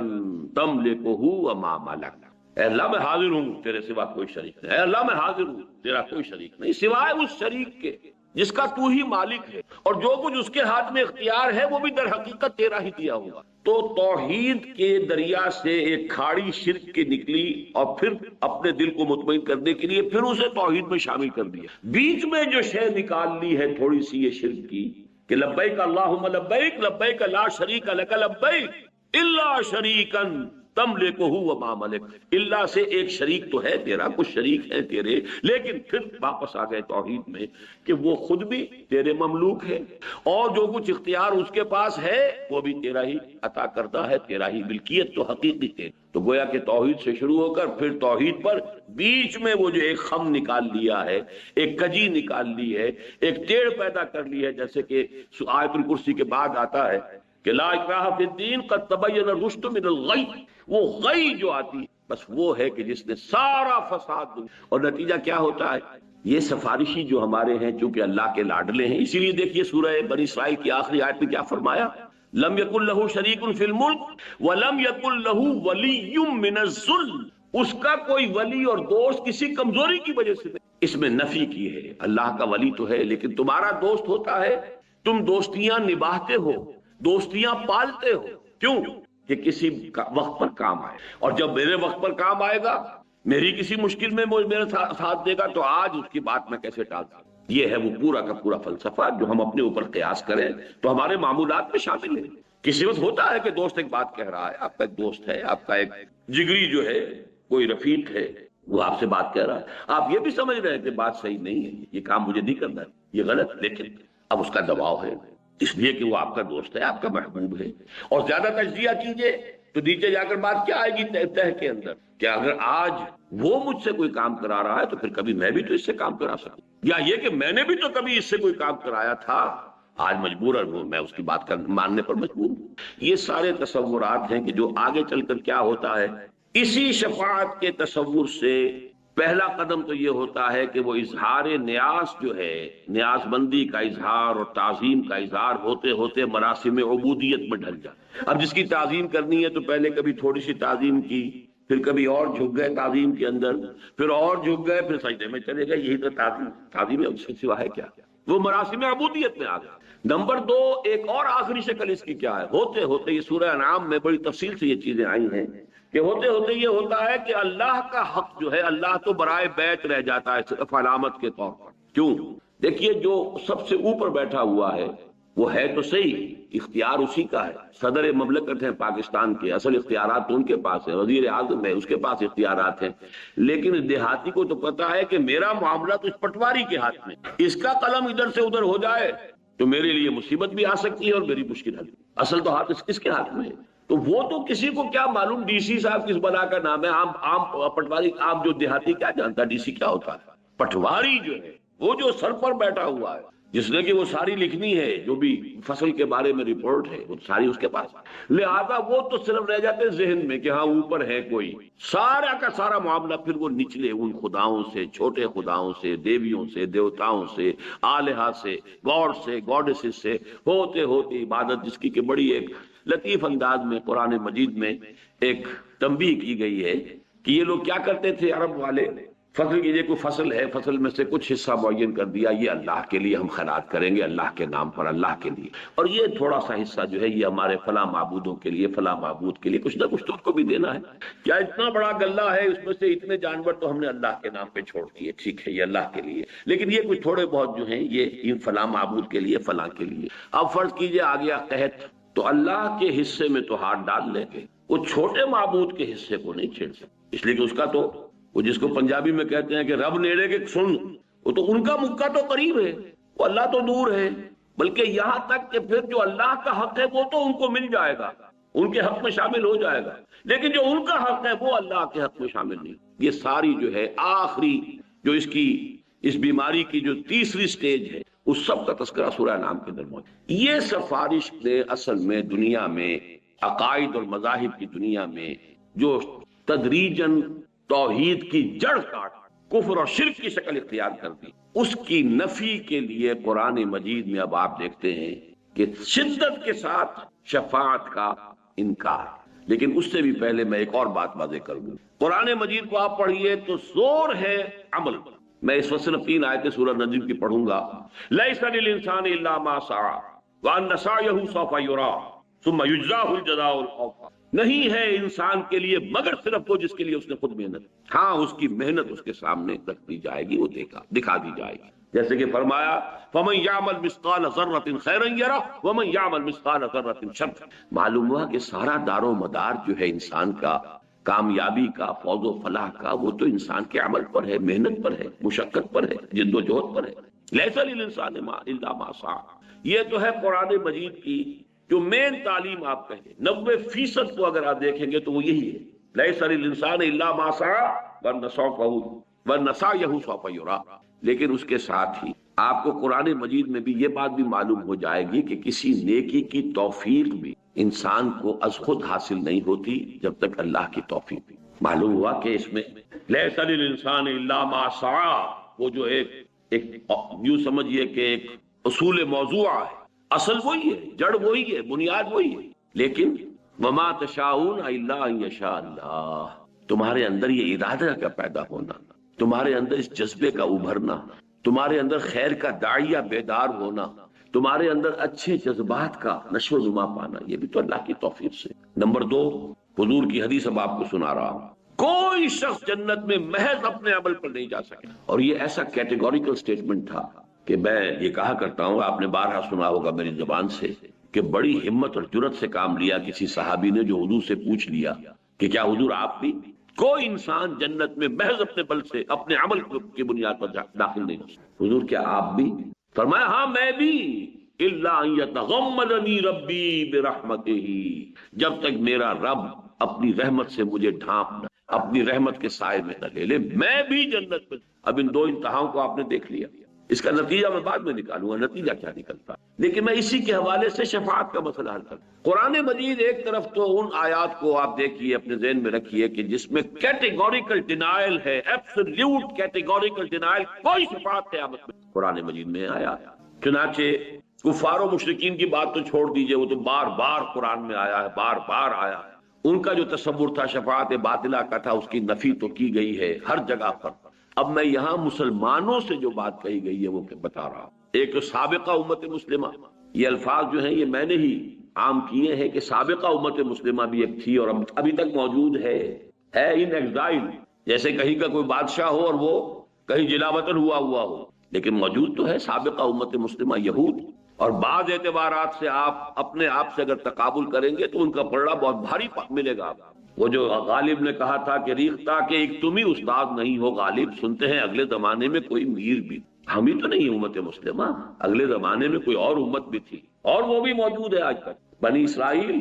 تملکہ وما ملک. اے اللہ میں حاضر ہوں تیرے سوا کوئی شریک نہیں. اے اللہ میں حاضر ہوں تیرا کوئی شریک نہیں سوائے اس شریک کے جس کا تو ہی مالک ہے، اور جو کچھ اس کے ہاتھ میں اختیار ہے وہ بھی در حقیقت تیرا ہی دیا ہوا. تو توحید کے دریا سے ایک کھاڑی شرک کی نکلی، اور پھر اپنے دل کو مطمئن کرنے کے لیے پھر اسے توحید میں شامل کر دیا. بیچ میں جو شے نکال لی ہے تھوڑی سی یہ شرک کی کہ لبیک اللہم لبیک، لبیک لا شریک لک لبیک الا شریکا تملکہ وما ملک. اللہ سے ایک شریک تو ہے تیرا، کچھ شریک ہے تیرے، لیکن پھر واپس آ گئے توحید میں کہ وہ خود بھی تیرے مملوک ہے، اور جو کچھ اختیار اس کے پاس ہے وہ بھی تیرا ہی عطا کرتا ہے، تیرا ہی ملکیت تو حقیقی ہے. تو گویا کہ توحید سے شروع ہو کر پھر توحید پر بیچ میں وہ جو ایک خم نکال لیا ہے، ایک کجی نکال لی ہے، ایک ٹیڑھ پیدا کر لی ہے. جیسے کہ آیت الکرسی کے بعد آتا ہے کہ لا اکراہ فی الدین قد تبین الرشد من الغی. وہ غی جو آتی ہے بس وہ ہے کہ جس نے سارا فساد اور نتیجہ کیا ہوتا ہے؟ یہ سفارشی جو ہمارے ہیں چونکہ اللہ کے لاڈلے ہیں، اسی لیے دیکھیے سورہ بنی اسرائیل کی آخری آیت میں کیا فرمایا؟ لم یکن لہ شریک فی الملک ولم یکن لہ ولی من الذل، اس کا کوئی ولی اور دوست کسی کمزوری کی وجہ سے نہیں۔ اس میں نفی کی ہے، اللہ کا ولی تو ہے لیکن تمہارا دوست ہوتا ہے، تم دوستیاں نباہتے ہو، دوستیاں پالتے ہو، کیوں؟ کہ کسی وقت پر کام آئے، اور جب میرے وقت پر کام آئے گا، میری کسی مشکل میں میرا ساتھ دے گا، تو آج اس کی بات میں کیسے ٹال دوں؟ یہ ہے وہ پورا کا پورا فلسفہ جو ہم اپنے اوپر قیاس کریں تو ہمارے معمولات میں شامل ہے۔ کسی وقت ہوتا ہے کہ دوست ایک بات کہہ رہا ہے، آپ کا ایک دوست ہے، آپ کا ایک جگری جو ہے، کوئی رفیق ہے، وہ آپ سے بات کہہ رہا ہے، آپ یہ بھی سمجھ رہے ہیں کہ بات صحیح نہیں ہے، یہ کام مجھے نہیں کرنا ہے، یہ غلط، لیکن اب اس کا دباؤ ہے اس لیے کہ وہ آپ کا دوست ہے، آپ کا محبوب ہے، اور زیادہ تجزیہ کیجئے تو نیچے جا کر بات کیا آئے گی تہ کے اندر، کہ اگر آج وہ مجھ سے کوئی کام کرا رہا ہے تو پھر کبھی میں بھی تو اس سے کام کرا سکوں، یا یہ کہ میں نے بھی تو کبھی اس سے کوئی کام کرایا تھا، آج مجبوراً ہوں میں اس کی بات ماننے پر مجبور ہوں۔ یہ سارے تصورات ہیں کہ جو آگے چل کر کیا ہوتا ہے، اسی شفاعت کے تصور سے پہلا قدم تو یہ ہوتا ہے کہ وہ اظہار نیاز جو ہے، نیاز مندی کا اظہار اور تعظیم کا اظہار ہوتے ہوتے مراسم عبودیت میں ڈھل جائے۔ اب جس کی تعظیم کرنی ہے تو پہلے کبھی تھوڑی سی تعظیم کی، پھر کبھی اور جھک گئے تعظیم کے اندر، پھر اور جھک گئے، پھر سجدے میں چلے گئے، یہی تو تعظیم ہے، اس کے سوا ہے کیا؟ وہ مراسم عبودیت میں آ گیا۔ نمبر دو، ایک اور آخری شکل اس کی کیا ہے؟ ہوتے ہوتے یہ سورہ انعام میں بڑی تفصیل سے یہ چیزیں آئی ہیں کہ ہوتے ہوتے یہ ہوتا ہے کہ اللہ کا حق جو ہے، اللہ تو برائے بیت رہ جاتا ہے صرف علامت کے طور پر۔ کیوں؟ دیکھیے جو سب سے اوپر بیٹھا ہوا ہے وہ ہے تو صحیح، اختیار اسی کا ہے، صدر مملکت ہیں پاکستان کے، اصل اختیارات تو ان کے پاس ہے، وزیر اعظم ہے اس کے پاس اختیارات ہیں، لیکن دیہاتی کو تو پتا ہے کہ میرا معاملہ تو اس پٹواری کے ہاتھ میں، اس کا قلم ادھر سے ادھر ہو جائے تو میرے لیے مصیبت بھی آ سکتی ہے اور میری مشکل حل، اصل تو ہاتھ اس کے ہاتھ میں ہے۔ تو وہ تو کسی کو کیا معلوم ڈی سی صاحب کس بلا کا نام ہے، عام پٹواری، عام جو دیہاتی کیا جانتا ڈی سی کیا ہوتا ہے؟ پٹواری جو ہے وہ جو سر پر بیٹھا ہوا ہے، جس نے کہ وہ ساری لکھنی ہے، جو بھی فصل کے بارے میں رپورٹ ہے وہ ساری اس کے پاس، لہذا وہ تو صرف رہ جاتے ذہن میں کہ ہاں اوپر ہے کوئی، سارا کا سارا معاملہ پھر وہ نچلے ان خداؤں سے، چھوٹے خداؤں سے، دیویوں سے، دیوتاؤں سے، آلہہ سے، گاڈ سے، گاڈسز سے، ہوتے ہوتے عبادت، جس کی کہ بڑی ایک لطیف انداز میں قرآن مجید میں ایک تنبیہ کی گئی ہے کہ یہ لوگ کیا کرتے تھے عرب والے، فصل کی کوئی فصل ہے، فصل میں سے کچھ حصہ معین کر دیا، یہ اللہ کے لیے ہم خیرات کریں گے، اللہ کے نام پر، اللہ کے لیے، اور یہ تھوڑا سا حصہ جو ہے یہ ہمارے فلاں معبودوں کے لیے، فلاں معبود کے لیے، کچھ نہ کچھ تو ان کو بھی دینا ہے، کیا اتنا بڑا غلہ ہے، اس میں سے اتنے جانور تو ہم نے اللہ کے نام پہ چھوڑ دیے، ٹھیک ہے یہ اللہ کے لیے، لیکن یہ کچھ تھوڑے بہت جو ہیں یہ ان فلاں معبود کے لیے، فلاں کے لیے۔ اب فرض کیجئے آ گیا قحط، تو اللہ کے حصے میں تو ہاتھ ڈال لیں گے، وہ چھوٹے معبود کے حصے کو نہیں چھیڑ سکتے، اس لیے کہ اس کا تو، وہ جس کو پنجابی میں کہتے ہیں کہ رب نیڑے کے سن، وہ تو ان کا مکہ تو قریب ہے، وہ اللہ تو دور ہے، بلکہ یہاں تک کہ پھر جو اللہ کا حق ہے وہ تو ان کو مل جائے گا، ان کے حق میں شامل ہو جائے گا، لیکن جو ان کا حق ہے وہ اللہ کے حق میں شامل نہیں۔ یہ ساری جو ہے آخری جو اس بیماری کی جو تیسری سٹیج ہے، اس سب کا تذکرہ سورہ انعام کے اندر موجود ہے۔ یہ سفارش نے اصل میں دنیا میں، عقائد اور مذاہب کی دنیا میں جو تدریجاً توحید کی جڑ کاٹ کفر اور شرک کی شکل اختیار کر دی، اس کی نفی کے لیے قرآن مجید میں اب آپ دیکھتے ہیں کہ شدت کے ساتھ شفاعت کا انکار۔ لیکن اس سے بھی پہلے میں ایک اور بات واضح کر دوں، قرآن مجید کو آپ پڑھیے تو زور ہے عمل پر۔ میں اس وقت صرف 3 آیتیں سورہ نجم کی پڑھوں گا۔ لیس للانسان الا ما سعى وان سعيه سوف يرى ثم يجزاه الجزاء الاوفى، نہیں ہے انسان کے لیے مگر صرف وہ جس کے لیے اس نے خود محنت، ہاں اس کی محنت اس کے سامنے رکھ دی جائے گی، وہ دکھا دی جائے گی، جیسے کہ فرمایا فمن يعمل مثقال ذرة خيرا يره ومن يعمل مثقال ذرة شرا۔ معلوم ہوا کہ سارا دار و مدار جو ہے انسان کا، کامیابی کا، فوز و فلاح کا، وہ تو انسان کے عمل پر ہے، محنت پر ہے، مشقت پر ہے، جد و جہد پر ہے۔ لیس للانسان الا ما سعى، یہ تو ہے قرآن مجید کی جو مین تعلیم آپ کہیں 90% کو اگر آپ دیکھیں گے تو وہ یہی ہے، لیس للانسان الا ما سعى ورنسعيه سوف يرى۔ لیکن اس کے ساتھ ہی آپ کو قرآن مجید میں بھی یہ بات بھی معلوم ہو جائے گی کہ کسی نیکی کی توفیق بھی انسان کو از خود حاصل نہیں ہوتی جب تک اللہ کی توفیق بھی۔ معلوم ہوا کہ اس میں لیس للانسان الا ما سعى، وہ جو ایک یوں سمجھیے کہ ایک اصول موضوع ہے، اصل وہی ہے، جڑ وہی ہے، بنیاد وہی ہے، لیکن وما تشاءون الا ان یشاء اللہ، تمہارے اندر یہ ارادہ کا پیدا ہونا، تمہارے اندر اس جذبے کا ابھرنا، تمہارے اندر خیر کا داعیہ بیدار ہونا، تمہارے اندر اچھے جذبات کا نشو و نما پانا، یہ بھی تو اللہ کی توفیق سے۔ نمبر 2، حضور کی حدیث اب آپ کو سنا رہا ہوں، کوئی شخص جنت میں محض اپنے عمل پر نہیں جا سکے، اور یہ ایسا کیٹیگوریکل سٹیٹمنٹ تھا کہ میں یہ کہا کرتا ہوں، آپ نے بارہا سنا ہوگا میری زبان سے، کہ بڑی ہمت اور جرت سے کام لیا کسی صحابی نے، جو حضور سے پوچھ لیا کہ کیا حضور آپ بھی؟ کوئی انسان جنت میں محض اپنے بل سے، اپنے عمل کی بنیاد پر داخل نہیں ہو سکتا۔ حضور کیا آپ بھی؟ فرمایا ہاں میں بھی، الا ان یتغمدنی ربی برحمتہ، جب تک میرا رب اپنی رحمت سے مجھے ڈھانپ نہ، اپنی رحمت کے سائے میں نہ لے لے، میں بھی جنت میں۔ اب ان دو انتہاؤں کو آپ نے دیکھ لیا، اس کا نتیجہ میں بعد میں نکالوں گا، نتیجہ کیا نکلتا، لیکن میں اسی کے حوالے سے شفاعت کا مسئلہ حل کرتا ہوں۔ قرآن مجید ایک طرف تو ان آیات کو آپ دیکھیے، اپنے ذہن میں رکھیے کہ جس میں کیٹیگوریکل ڈینائل ہے، ایبسلیوٹ کیٹیگوریکل ڈینائل، کوئی شفاعت قیامت میں قرآن مجید میں آیا۔ چنانچہ کفار و مشرکین کی بات تو چھوڑ دیجئے، وہ تو بار بار قرآن میں آیا ہے، بار بار آیا ہے۔ ان کا جو تصور تھا شفاعت باطلہ کا تھا، اس کی نفی تو کی گئی ہے ہر جگہ پر۔ اب میں یہاں مسلمانوں سے جو بات کہی گئی ہے وہ بتا رہا ہوں۔ ایک سابقہ امت مسلمہ، یہ الفاظ جو ہیں یہ میں نے ہی عام کیے ہیں کہ سابقہ امت مسلمہ بھی ایک تھی اور ابھی تک موجود ہے ان ایگزائل، جیسے کہیں کا کوئی بادشاہ ہو اور وہ کہیں جلا وطن ہوا ہو، لیکن موجود تو ہے سابقہ امت مسلمہ یہود۔ اور بعض اعتبارات سے آپ اپنے آپ سے اگر تقابل کریں گے تو ان کا پلڑا بہت بھاری ملے گا۔ وہ جو غالب نے کہا تھا کہ ریختہ کہ ایک تم ہی استاد نہیں ہو غالب، سنتے ہیں اگلے زمانے میں کوئی میر بھی، ہم ہی تو نہیں امت مسلمہ، اگلے زمانے میں کوئی اور امت بھی تھی، اور وہ بھی موجود ہے آج تک۔ بنی اسرائیل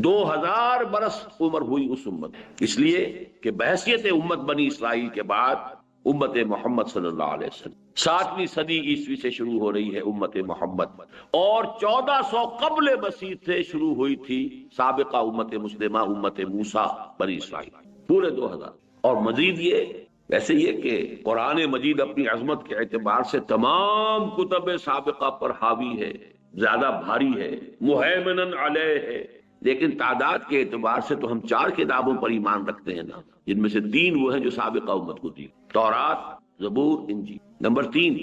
2000 برس عمر ہوئی اس امت، اس لیے کہ بحیثیت امت بنی اسرائیل کے بعد امت محمد صلی اللہ علیہ وسلم 7ویں صدی عیسوی سے شروع ہو رہی ہے امت محمد، اور 1400 قبل مسیح سے شروع ہوئی تھی سابقہ امت مسلمہ، امت موسیٰ بنی اسرائیل، پورے 2000۔ اور مزید یہ، ویسے یہ کہ قرآن مجید اپنی عظمت کے اعتبار سے تمام کتب سابقہ پر حاوی ہے، زیادہ بھاری ہے، مہیمنن علیہ ہے، لیکن تعداد کے اعتبار سے تو ہم 4 کتابوں پر ایمان رکھتے ہیں نا، جن میں سے 3 وہ ہیں جو سابقہ امت کو دی، تورات، زبور، انجیل۔ نمبر 3،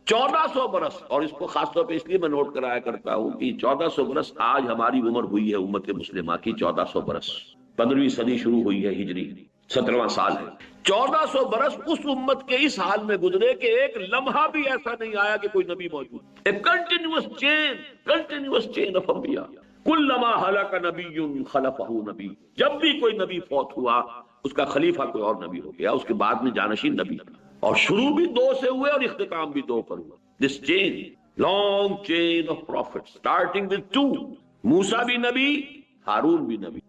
1400 برس، اور اس کو خاص طور پہ اس لیے میں نوٹ کرایا کرتا ہوں کہ 1400 برس آج ہماری عمر ہوئی ہے امت مسلمہ کی، 1400 برس، 15ویں صدی شروع ہوئی ہے ہجری، 17واں سال ہے۔ 1400 برس اس امت کے اس حال میں گزرے کہ ایک لمحہ بھی ایسا نہیں آیا کہ کوئی نبی موجود، ایک کنٹینیوس چین آف انبیاء، کلما ہلاک نبی خلفہ نبی، جب بھی کوئی نبی فوت ہوا اس کا خلیفہ کوئی اور نبی ہو گیا، اس کے بعد میں جانشین نبی، اور شروع بھی 2 سے ہوئے اور اختتام بھی 2 پر ہوا۔ This chain, long chain of prophet, starting with 2، موسیٰ بھی نبی، ہارون بھی نبی،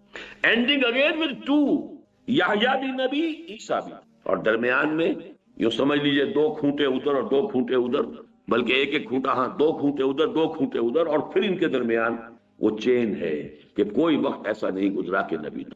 اینڈنگ اگین ود 2، یحییٰ بھی نبی، عیسیٰ بھی، اور درمیان میں یوں سمجھ لیجئے 2 کھوٹے ادھر اور 2 کھوٹے ادھر، بلکہ ایک کھوٹا، ہاں 2 کھوٹے ادھر 2 کھوٹے ادھر، اور پھر ان کے درمیان وہ چین ہے کہ کوئی وقت ایسا نہیں گزرا کہ نبی نہ۔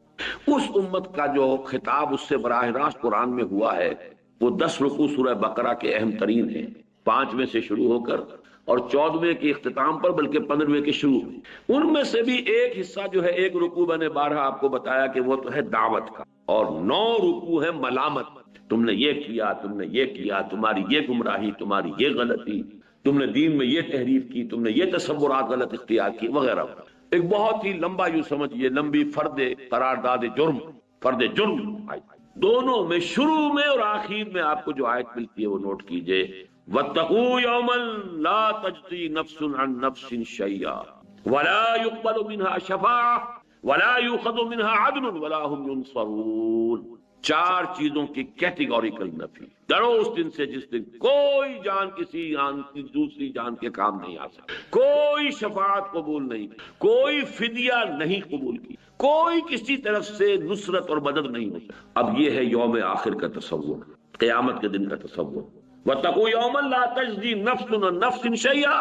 اس امت کا جو خطاب اس سے براہ راست قرآن میں ہوا ہے وہ 10 رکوع سورہ بقرہ کے اہم ترین ہیں، 5ویں سے شروع ہو کر اور 14ویں کے اختتام پر، بلکہ 15ویں کے شروع میں۔ ان میں سے بھی ایک حصہ جو ہے، ایک رکوع میں نے بارہا آپ کو بتایا کہ وہ تو ہے دعوت کا، اور 9 رکوع ہے ملامت، تم نے یہ کیا، تم نے یہ کیا، تمہاری یہ گمراہی، تمہاری یہ غلطی، تم نے دین میں یہ تحریف کی، تم نے یہ تصورات غلط اختیار کی، وغیرہ۔ ایک بہت ہی لمبا یوں سمجھیے لمبی فرد قرارداد جرم، فرد جرم، دونوں میں شروع میں اور آخر میں آپ کو جو آیت ملتی ہے وہ نوٹ کیجئے، وَاتَّقُوا يَوْمًا لَا تَجْزِي نَفْسٌ عَن نَفْسٍ شَيْئًا وَلَا يُقْبَلُ مِنْهَا شَفَاعَةٌ وَلَا يُؤْخَذُ مِنْهَا عَدْلٌ وَلَا هُمْ يُنصَرُونَ۔ 4 چیزوں کی کیٹیگوریکل نفی، ڈرو اس دن سے جس دن کوئی جان کسی جان کی دوسری جان کے کام نہیں آ سکتی، کوئی شفاعت قبول نہیں، کوئی فدیہ نہیں قبول کی، کوئی کسی طرف سے نصرت اور مدد نہیں ہو سکتی۔ اب یہ ہے یوم آخر کا تصور، قیامت کے دن کا تصور۔ وَاتَّقُوا يَوْمًا لَا تَجْزِي نَفْسٌ عَن نَفْسٍ شَيْئًا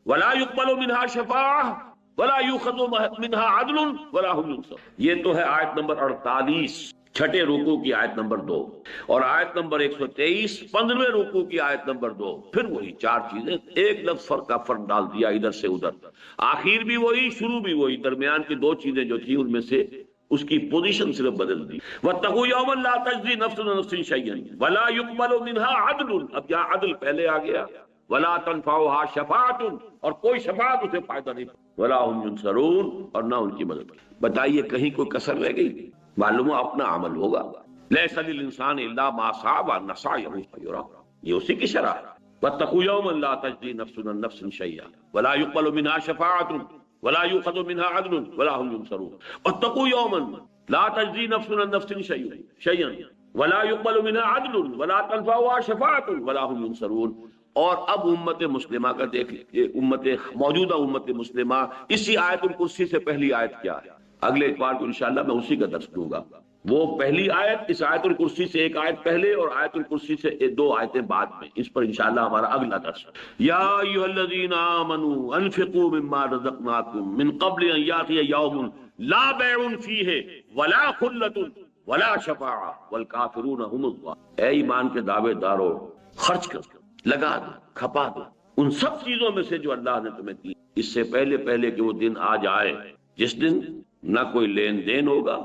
وَلَا يُقْبَلُ مِنْهَا شَفَاعَةٌ وَلَا يُؤْخَذُ مِنْهَا عَدْلٌ وَلَا هُمْ يُنصَرُونَ۔ یہ تو ہے آیت نمبر 48 چھٹے رکوع کی آیت نمبر 2 اور آیت نمبر 123 15ویں رکوع کی آیت نمبر 2، پھر وہی 4 چیزیں، ایک لفظ فرق کا فرق ڈال دیا ادھر سے ادھر، آخر بھی وہی شروع بھی وہی، درمیان کی 2 چیزیں جو تھی ان میں سے اس کی پوزیشن صرف بدل دی۔ وَاتَّقُوا يَوْمًا لَا تَجْزِي نَفْسٌ عَن نَفْسٍ شَيْئًا وَلَا يُقْبَلُ مِنْهَا عَدْلٌ، اب یہاں عدل پہلے آ گیا، وَلَا تَنْفَعُهَا شَفَاعَةٌ، اور کوئی شفاعت اسے فائدہ نہیں، وَلَا هُمْ يُنصَرُونَ، اور نہ ان کی مدد۔ بتائیے کہیں کوئی کسر رہ گئی؟ معلوم ہو اپنا عمل ہوگا، لَيْسَ لِلْإِنسَانِ إِلَّا مَا سَعَىٰ وَأَنَّ سَعْيَهُ سَيُرَىٰ، یہ اسی کی شرح۔ وَاتَّقُوا يَوْمًا لَا تَجْزِي نَفْسٌ عَن نَفْسٍ شَيْئًا وَلَا يُقْبَلُ مِنْهَا شَفَاعَةٌ وَلَا يُؤْخَذُ مِنْهَا عَدْلٌ وَلَا هُمْ يُنصَرُونَ۔ وَاتَّقُوا يَوْمًا لا تجزی نفس عن نفس شیئا ولا يقبل منها عدل ولا تنفعها شفاعة ولا هم ينصرون۔ اور اب امت مسلمہ کا دیکھ لیجیے، موجودہ امت مسلمہ، اسی آیت الکرسی سے پہلی آیت کیا ہے؟ اگلے اتوار کو انشاءاللہ میں اسی کا درس دوں گا۔ وہ پہلی آیت اس آیت الکرسی سے ایک آیت پہلے اور آیت الکرسی سے 2 آیتیں بعد میں، اس پر انشاءاللہ ہمارا اگلا درس۔ یا ایھا الذین آمنوا انفقوا مما رزقناکم من قبل ان یاتی یوم لا بیع فیہ ولا خلۃ ولا شفاعۃ والکافرون هم الظالمون۔ اے ایمان کے دعوے دارو، خرچ کر، لگا دو، کھپا دو ان سب چیزوں میں سے جو اللہ نے تمہیں دی، اس سے پہلے کہ وہ دن آ جائے جس دن نہ کوئی لین دین ہوگا،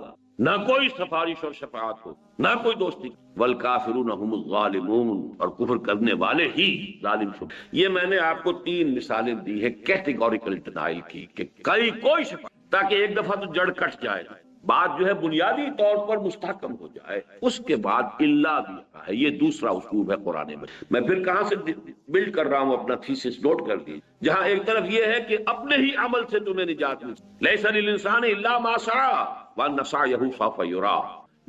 نہ کوئی سفارش اور شفاعت ہو، نہ کوئی دوستی، والکافرون هم الظالمون، اور کفر کرنے والے ہی ظالم شو۔ یہ میں نے آپ کو 3 مثالیں دی ہے کیٹیگوریکل ڈینائل کی، کہ کوئی شفاعت، تاکہ ایک دفعہ تو جڑ کٹ جائے، بات جو ہے بنیادی طور پر مستحکم ہو جائے، اس کے بعد اللہ بھی ہے۔ یہ دوسرا اسلوب ہے قرآن میں پھر کہاں سے بلڈ کر رہا ہوں اپنا تھیسس، نوٹ کر دی، جہاں ایک طرف یہ ہے کہ اپنے ہی عمل سے تمہیں نجات مل، لیس للانسان الا ما سعى وان سعيه سوف يرى،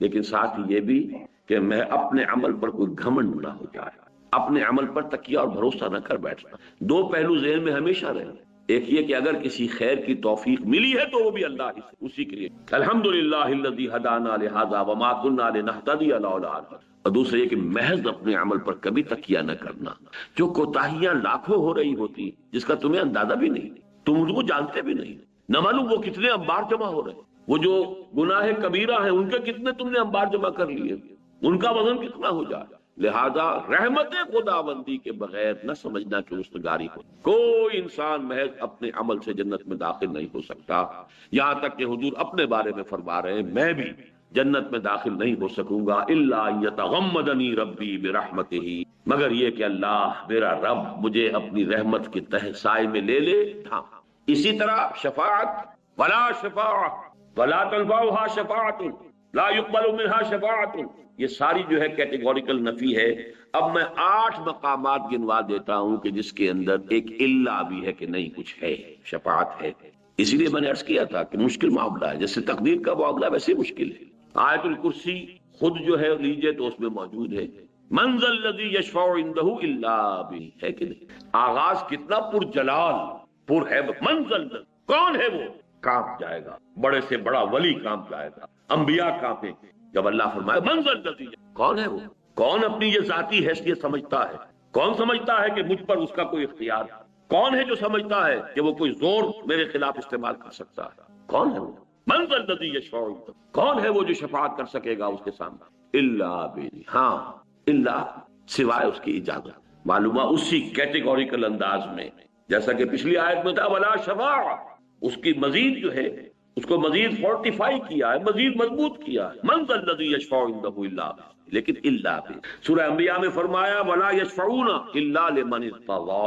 لیکن ساتھ ہی یہ بھی کہ میں اپنے عمل پر کوئی گھمنڈ نہ ہو جائے، اپنے عمل پر تکیہ اور بھروسہ نہ کر بیٹھنا۔ 2 پہلو ذہن میں ہمیشہ رہے، ایک یہ کہ اگر کسی خیر کی توفیق ملی ہے تو وہ بھی اللہ ہی سے، اسی کے لیے الحمدللہ الذی ہدانا لہذا وما کنا لنہتدی لولا ان ہدانا، اور دوسرا یہ کہ محض اپنے عمل پر کبھی تکیہ نہ کرنا۔ جو کوتاہیاں لاکھوں ہو رہی ہوتی جس کا تمہیں اندازہ بھی نہیں، تم ان کو جانتے بھی نہیں، نہ معلوم وہ کتنے انبار جمع ہو رہے ہیں، وہ جو گناہ کبیرہ ہیں ان کے کتنے تم نے انبار جمع کر لیے، ان کا وزن کتنا ہو جائے۔ لہذا رحمت خداوندی کے بغیر نہ سمجھنا کہ رستگاری ہو، کوئی انسان محض اپنے عمل سے جنت میں داخل نہیں ہو سکتا، یہاں تک کہ حضور اپنے بارے میں فرما رہے ہیں میں بھی جنت میں داخل نہیں ہو سکوں گا الا یتغمدنی ربی برحمتہ، مگر یہ کہ اللہ میرا رب مجھے اپنی رحمت کے تحت سائے میں لے لے۔ ہاں اسی طرح شفاعت، ولا شفاعت ولا تنفعها شفاعت لا يقبل منها شفاعت، یہ ساری جو ہے کیٹیگوریکل نفی ہے۔ اب میں 8 مقامات گنوا دیتا ہوں کہ جس کے اندر ایک الا بھی ہے کہ نہیں کچھ ہے، شفاعت ہے۔ اسی لیے میں نے عرض کیا تھا کہ مشکل معاملہ ہے، جیسے تقدیر کا معاملہ ویسے مشکل ہے۔ آیت الکرسی خود جو ہے لیجئے تو اس میں موجود ہے، من ذا الذی یشفع عندہ الا بہ، ہے کہ نہیں؟ آغاز کتنا پرجلال پرہیبت، من ذا الذی، کون ہے وہ؟ کانپ جائے گا، بڑے سے بڑا ولی کانپ جائے گا، انبیاء کانپیں گے جب اللہ فرمائے من ذا الذی، کون ہے وہ؟ کون اپنی یہ ذاتی حیثیت سمجھتا ہے؟ کون سمجھتا ہے کہ مجھ پر اس کا کوئی اختیار ہے؟ کون ہے جو سمجھتا ہے کہ وہ کوئی زور میرے خلاف استعمال کر سکتا ہے؟ کون ہے وہ؟ من ذا الذی یشفع عندہ، کون ہے وہ جو شفاعت کر سکے گا اس کے سامنے؟ الا بإذنہ، ہاں الا سوائے اس کی اجازت۔ معلومہ اسی کیٹیگوریکل انداز میں جیسا کہ پچھلی آیت میں تھا ولا شفاعۃ، اس کی مزید جو ہے اس کو مزید فورٹیفائی کیا ہے، مزید مضبوط کیا ہے، من ذا الذی یشفع عندہ الا بہ، لیکن الا بہ۔ سورہ انبیاء میں فرمایا ولا یشفعون الا لمن ارتضی،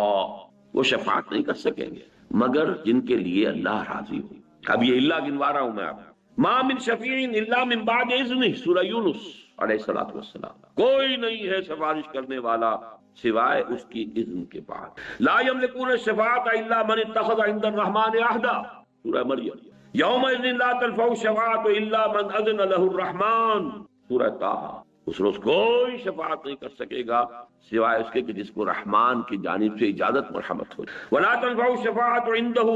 وہ شفاعت نہیں کر سکیں گے مگر جن کے لیے اللہ راضی ہو۔ اب یہ اللہ گنوا رہا ہوں میں آپ، ما من شفیع الا من بعد اذنہ، سورہ یونس علیہ الصلوۃ والسلام، کوئی نہیں ہے سفارش کرنے والا سوائے اس کی اذن کے بعد۔ لا یملکون الشفاعۃ الا من اتخذ عند الرحمن عہدا، سورہ مریم، یومئذ لا تنفع الشفاعۃ الا من اذن له الرحمن، سورہ طٰہٰ، اس روز کوئی شفاعت نہیں کر سکے گا سوائے اس کے کہ جس کو رحمان کی جانب سے اجازت مرحمت ہو۔ ولا تنفع الشفاعۃ عنده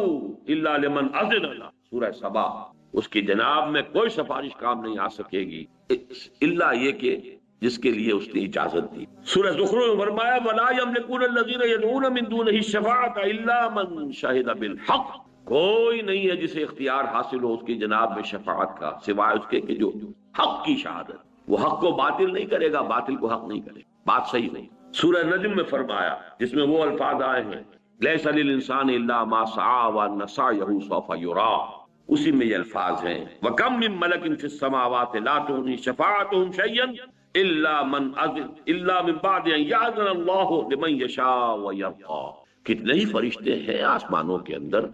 الا لمن اذن له، سورہ سبا، اس کی جناب میں کوئی سفارش کام نہیں آ سکے گی الا یہ کہ جس کے لیے اس نے اجازت دی۔ سورہ زخرف میں فرمایا ولا یملکون الذین یدعون من دونہ الشفاعۃ الا من شہد بالحق، کوئی نہیں ہے جسے اختیار حاصل ہو اس کی جناب میں شفاعت کا سوائے اس کے کہ جو حق کی شہادت. وہ حق کو باطل نہیں کرے گا، باطل کو حق نہیں کرے گا، بات صحیح نہیں. سورہ نجم میں فرمایا جس میں وہ الفاظ آئے ہیں لیس للانسان الا ما سعى وان سعيه سوف يرى، اسی میں یہ الفاظ ہیں وَكَم مِّن مَلَكٍ فِي السَّمَاوَاتِ لَا تُغْنِي شَفَاعَتُهُمْ شَيْئًا إِلَّا مِن بَعْدِ أَن يَأْذَنَ اللَّهُ لِمَن يَشَاءُ وَيَرْضَىٰ. کتنے ہی فرشتے ہیں آسمانوں کے اندر،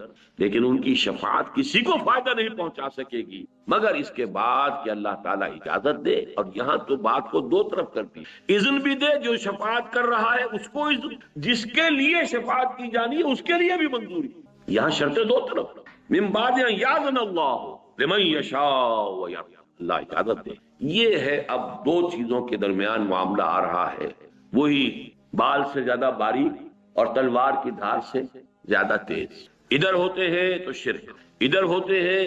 لیکن ان کی شفاعت کسی کو فائدہ نہیں پہنچا سکے گی مگر اس کے بعد کہ اللہ تعالیٰ اجازت دے. اور یہاں تو بات کو دو طرف کرتی، اذن بھی دے جو شفاعت کر رہا ہے اس کو اذن، جس کے لیے شفاعت کی جانی ہے اس کے لیے بھی منظوری. یہاں شرطیں دو طرف، من بعد ان یاذن اللہ لمن یشاء ویرضی، اللہ اجازت دے. یہ ہے اب دو چیزوں کے درمیان معاملہ آ رہا ہے، وہی بال سے زیادہ باریک اور تلوار کی دھار سے زیادہ تیز. ادھر ہوتے ہیں تو شرک، ادھر ہوتے ہیں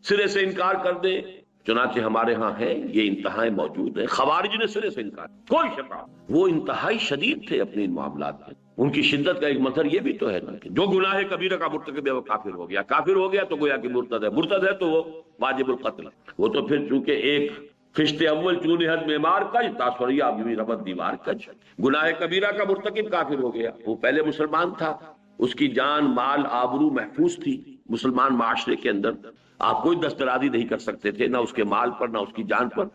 سرے سے انکار کر دے. چنانچہ ہمارے ہاں ہے یہ انتہائیں موجود ہیں. خوارج نے سرے سے انکار، کوئی شفاعت، وہ انتہائی شدید تھے اپنے ان معاملات میں. ان کی شدت کا ایک مظہر یہ بھی تو ہے نا کہ جو گناہ کبیرہ کا مرتکب ہے وہ کافر ہو گیا، کافر ہو گیا تو گویا کہ مرتد ہے، مرتد ہے تو وہ واجب القتل. وہ تو پھر چونکہ ایک فشت اول چونی حد معمار کج تاثریہ ابھی ربط دیوار کج، گناہ کبیرہ کا مرتکب کافر ہو گیا. وہ پہلے مسلمان تھا، اس کی جان مال آبرو محفوظ تھی مسلمان معاشرے کے اندر. آپ کوئی دسترازی نہیں کر سکتے تھے، نہ اس کے مال پر، نہ اس کی جان پر،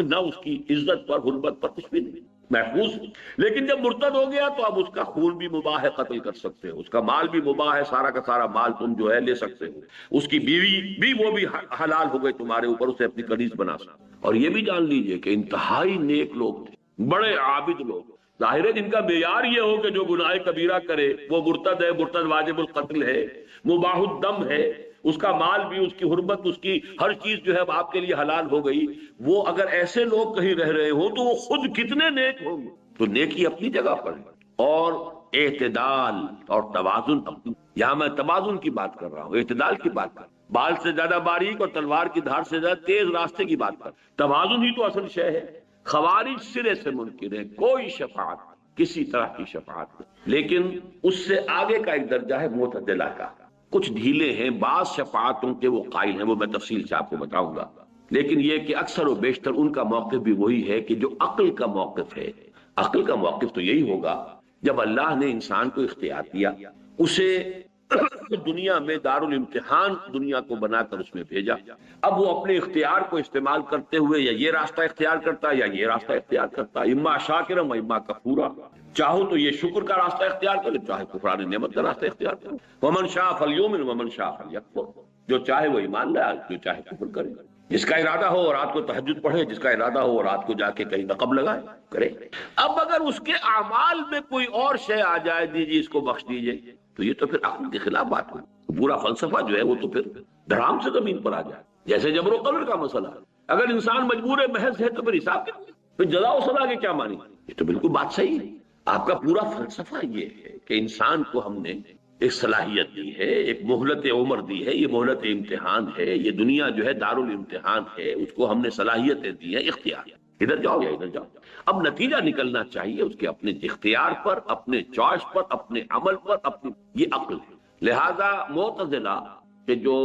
نہ اس کی عزت پر، حرمت پر، کچھ بھی نہیں، محفوظ. لیکن جب مرتد ہو گیا تو اب اس کا خون بھی مباح ہے، قتل کر سکتے ہو، اس کا مال بھی مباح ہے، سارا کا سارا مال تم جو ہے لے سکتے ہو، اس کی بیوی بھی وہ بھی حلال ہو گئے تمہارے اوپر، اسے اپنی کنیز بنا سکتے. اور یہ بھی جان لیجئے کہ انتہائی نیک لوگ تھے، بڑے عابد لوگ. ظاہر ہے جن کا معیار یہ ہو کہ جو گناہ کبیرہ کرے وہ مرتد ہے، مرتد واجب القتل ہے، مباح الدم ہے، اس کا مال بھی، اس کی حرمت، اس کی ہر چیز جو ہے آپ کے لیے حلال ہو گئی. وہ اگر ایسے لوگ کہیں رہ رہے ہوں تو وہ خود کتنے نیک ہوں گے. تو نیکی اپنی جگہ پر ہے، اور اعتدال اور توازن اپنی. یہاں میں توازن کی بات کر رہا ہوں، اعتدال کی بات کر رہا ہوں. بال سے زیادہ باریک اور تلوار کی دھار سے زیادہ تیز راستے کی بات کر. توازن ہی تو اصل شے ہے. خوارج سرے سے منکر ہے کوئی شفاعت، کسی طرح کی شفاعت. لیکن اس سے آگے کا ایک درجہ ہے معتدلہ کا. کچھ ڈھیلے ہیں، بعض شفاعتوں کے وہ قائل ہیں، وہ میں تفصیل سے آپ کو بتاؤں گا. لیکن یہ کہ اکثر و بیشتر ان کا موقف بھی وہی ہے کہ جو عقل کا موقف ہے. عقل کا موقف تو یہی ہوگا جب اللہ نے انسان کو اختیار دیا، اسے دنیا میں دارالامتحان دنیا کو بنا کر اس میں بھیجا. اب وہ اپنے اختیار کو استعمال کرتے ہوئے یا یہ راستہ اختیار کرتا ہے یا یہ راستہ اختیار کرتا ہے، اما شاکرا و اما کفورا. چاہو تو یہ شکر کا راستہ اختیار کرے، چاہے کفران نعمت کا راستہ اختیار کرے. ومن شاء فلیؤمن ومن شاء فلیکفر، جو چاہے وہ ایمان لائے، جو چاہے کفر کرے. جس کا ارادہ ہو اور رات کو تہجد پڑھے، جس کا ارادہ ہو اور رات کو جا کے کہیں نقب لگائے، کرے. اب اگر اس کے اعمال میں کوئی اور شے آ جائے، دیجیے اس کو بخش دیجیے، تو یہ تو پھر عقل کے خلاف بات ہے. پورا فلسفہ جو ہے وہ تو پھر دھڑام سے زمین پر آ جائے. جیسے جبر و قدر کا مسئلہ، اگر انسان مجبور محض ہے تو پھر حساب کیا، پھر جزا و سزا کے کیا مانی. یہ تو بالکل بات صحیح ہے. آپ کا پورا فلسفہ یہ ہے کہ انسان کو ہم نے ایک صلاحیت دی ہے، ایک مہلت عمر دی ہے، یہ مہلت امتحان ہے، یہ دنیا جو ہے دارالامتحان ہے، اس کو ہم نے صلاحیتیں دی ہیں، اختیار، ادھر جاؤ یا ادھر جاؤ. اب نتیجہ نکلنا چاہیے اس کے اپنے اختیار پر، اپنے چوائس پر، اپنے عمل پر، اپنی، یہ عقل ہے. لہذا معتزلہ کہ جو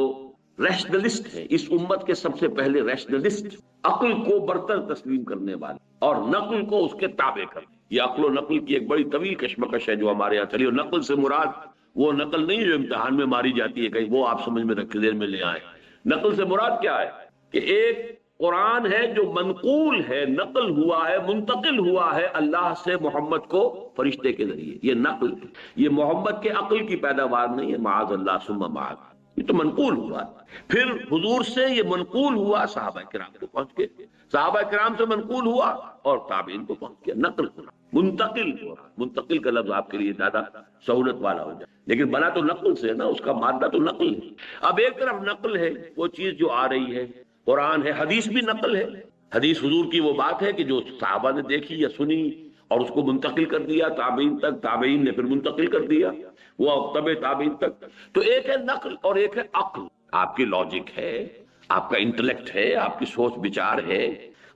ریشنلسٹ ہے، اس امت کے سب سے پہلے ریشنلسٹ، عقل کو برتر تسلیم کرنے والے اور نقل کو اس کے تابع کرنے. یہ عقل و نقل کی ایک بڑی طویل کشمکش ہے جو ہمارے یہاں چلی. اور نقل سے مراد وہ نقل نہیں جو امتحان میں ماری جاتی ہے کہیں، وہ آپ سمجھ میں رکھ ذہن میں لے آئیں. نقل سے مراد کیا ہے کہ ایک قرآن ہے جو منقول ہے، نقل ہوا ہے، منتقل ہوا ہے اللہ سے محمد کو فرشتے کے ذریعے. یہ نقل، یہ محمد کے عقل کی پیداوار نہیں ہے، معاذ اللہ ثم معاذ. یہ تو منقول ہوا. پھر حضور سے یہ منقول ہوا، صحابہ کرام کو پہنچ کے، صحابہ کرام سے منقول ہوا اور تابعین کو پہنچ گیا. نقل ہوا، منتقل ہوا. منتقل کا لفظ آپ کے لیے زیادہ سہولت والا ہو جائے، لیکن بنا تو نقل سے نا، اس کا مادہ تو نقل ہے. اب ایک طرف نقل ہے وہ چیز جو آ رہی ہے، قرآن ہے، حدیث بھی نقل ہے. حدیث حضور کی وہ بات ہے کہ جو صحابہ نے دیکھی یا سنی اور اس کو منتقل کر دیا تابعین تک، تابعین نے پھر منتقل کر دیا وہ تبع تابعین تک. تو ایک ہے نقل اور ایک ہے عقل. آپ کی لاجک ہے، آپ کا انٹلیکٹ ہے، آپ کی سوچ بچار ہے،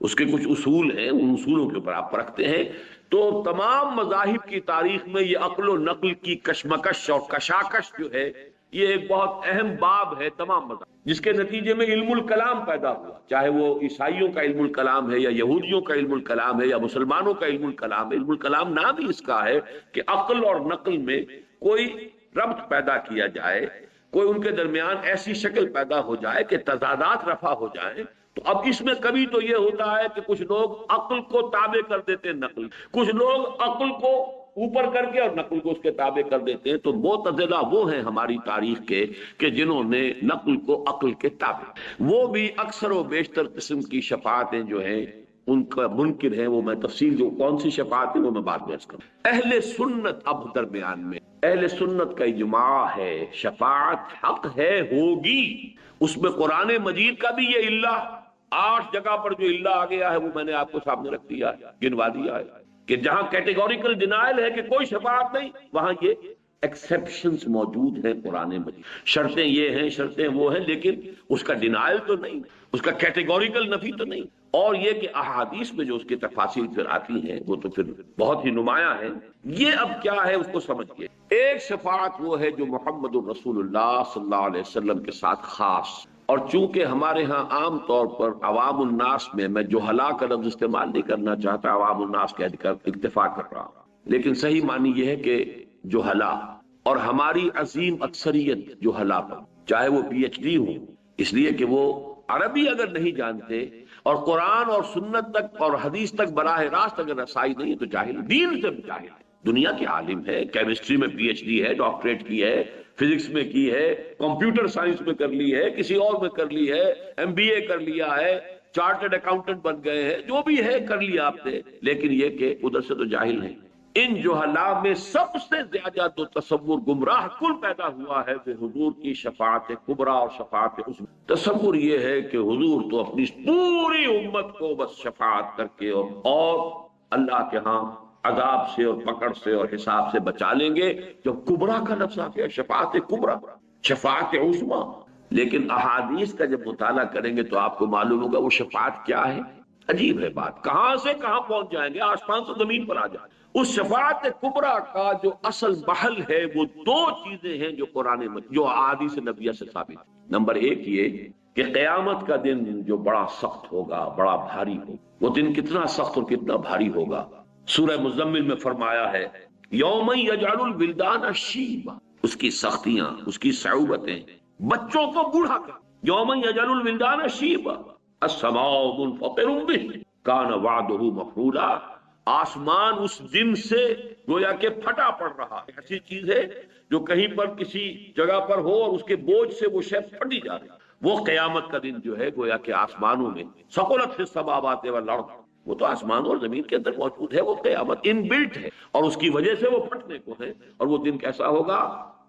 اس کے کچھ اصول ہیں، ان اصولوں کے اوپر آپ پرکھتے ہیں. تو تمام مذاہب کی تاریخ میں یہ عقل و نقل کی کشمکش اور کشاکش جو ہے یہ ایک بہت اہم باب ہے تمام مذاہب، جس کے نتیجے میں علم الکلام پیدا ہوا، چاہے وہ عیسائیوں کا علم الکلام ہے یا یہودیوں کا علم الکلام ہے یا مسلمانوں کا علم الکلام ہے۔ علم الکلام نام ہی اس کا ہے کہ عقل اور نقل میں کوئی ربط پیدا کیا جائے، کوئی ان کے درمیان ایسی شکل پیدا ہو جائے کہ تضادات رفع ہو جائیں۔ تو اب اس میں کبھی تو یہ ہوتا ہے کہ کچھ لوگ عقل کو تابع کر دیتے ہیں نقل، کچھ لوگ عقل کو اوپر کر کے اور نقل کو اس کے تابع کر دیتے ہیں۔ تو معتزلہ وہ ہیں ہماری تاریخ کے کہ جنہوں نے نقل کو عقل کے تابع، وہ بھی اکثر و بیشتر قسم کی شفاعتیں جو ہیں ان کا منکر ہیں۔ وہ میں تفصیل جو کون سی شفاعت ہے وہ میں بعد میں عرض کروں۔ اہل سنت اب درمیان میں اہل سنت کا اجماع ہے شفاعت حق ہے، ہوگی۔ اس میں قرآن مجید کا بھی یہ اللہ 8 جگہ پر جو اللہ آ گیا ہے وہ میں نے آپ کو سامنے رکھ دیا ہے، گنوا دیا ہے کہ جہاں کیٹیگوریکل ڈینائل ہے کہ کوئی شفاعت نہیں، وہاں یہ ایکسیپشنز موجود ہیں قرآن مجید، شرطیں یہ ہیں شرطیں وہ ہیں، لیکن اس کا ڈینائل تو نہیں، اس کا کیٹیگوریکل نفی تو نہیں۔ اور یہ کہ احادیث میں جو اس کی تفاصیل پھر آتی ہیں وہ تو پھر بہت ہی نمایاں ہیں۔ یہ اب کیا ہے اس کو سمجھئے، ایک شفاعت وہ ہے جو محمد الرسول اللہ صلی اللہ علیہ وسلم کے ساتھ خاص، اور چونکہ ہمارے ہاں عام طور پر عوام الناس میں جہلا کا لفظ استعمال نہیں کرنا چاہتا، عوام الناس کہہ کر اکتفا کر رہا ہوں، لیکن صحیح معنی یہ ہے کہ جہلا، اور ہماری عظیم اکثریت جہلا پر، چاہے وہ پی ایچ ڈی ہوں، اس لیے کہ وہ عربی اگر نہیں جانتے اور قرآن اور سنت تک اور حدیث تک براہ راست اگر رسائی نہیں تو جاہل، دین سے بھی جاہل ہے۔ دنیا کے عالم ہے، کیمسٹری میں پی ایچ ڈی ہے، ڈاکٹریٹ کی ہے، فزکس میں کی ہے، کمپیوٹر سائنس میں کر لی ہے، کسی اور میں کر لی ہے، ایم بی اے کر لیا ہے، چارٹرڈ اکاؤنٹنٹ بن گئے ہیں، جو بھی ہے کر لیا آپ نے، لیکن یہ کہ ادھر سے تو جاہل ہیں۔ ان جہلا میں سب سے زیادہ تو تصور گمراہ کل پیدا ہوا ہے وہ حضور کی شفاعت کبریٰ اور شفاعت عظمیٰ۔ تصور یہ ہے کہ حضور تو اپنی پوری امت کو بس شفاعت کر کے اور اللہ کے ہاں عذاب سے اور پکڑ سے اور حساب سے بچا لیں گے۔ جب کبریٰ کا لفظ آ گیا، شفاعت کبریٰ، شفاعت عظمیٰ، لیکن احادیث کا جب مطالعہ کریں گے تو آپ کو معلوم ہوگا وہ شفاعت کیا ہے۔ عجیب ہے بات، کہاں سے کہاں پہنچ جائیں گے، آسمان سے زمین پر آ جائیں۔ اس شفاعت کبریٰ کا جو اصل محل ہے وہ 2 چیزیں ہیں جو قرآن مجید جو احادیث نبویہ سے ثابت ہے۔ نمبر 1 یہ کہ قیامت کا دن جو بڑا سخت ہوگا، بڑا بھاری ہوگا، وہ دن کتنا سخت اور کتنا بھاری ہوگا۔ سورہ مزمل میں فرمایا ہے یوم یجعل الولدان شیبا، اس کی سختیاں، اس کی صعوبتیں بچوں کو بوڑھا کر، یوم یجعل الولدان شیبا السماء منفطر به کان وعده مفعولا، آسمان اس دن سے گویا کہ پھٹا پڑ رہا ہے۔ ایسی چیز ہے جو کہیں پر کسی جگہ پر ہو اور اس کے بوجھ سے وہ شے پھٹی جا رہی ہے، وہ قیامت کا دن جو ہے گویا کہ آسمانوں میں ثقلت فی السماوات والارض، وہ تو آسمان اور زمین کے اندر موجود ہے، وہ قیامت ان بلٹ ہے اور اس کی وجہ سے وہ پھٹنے کو ہے۔ اور وہ دن کیسا ہوگا؟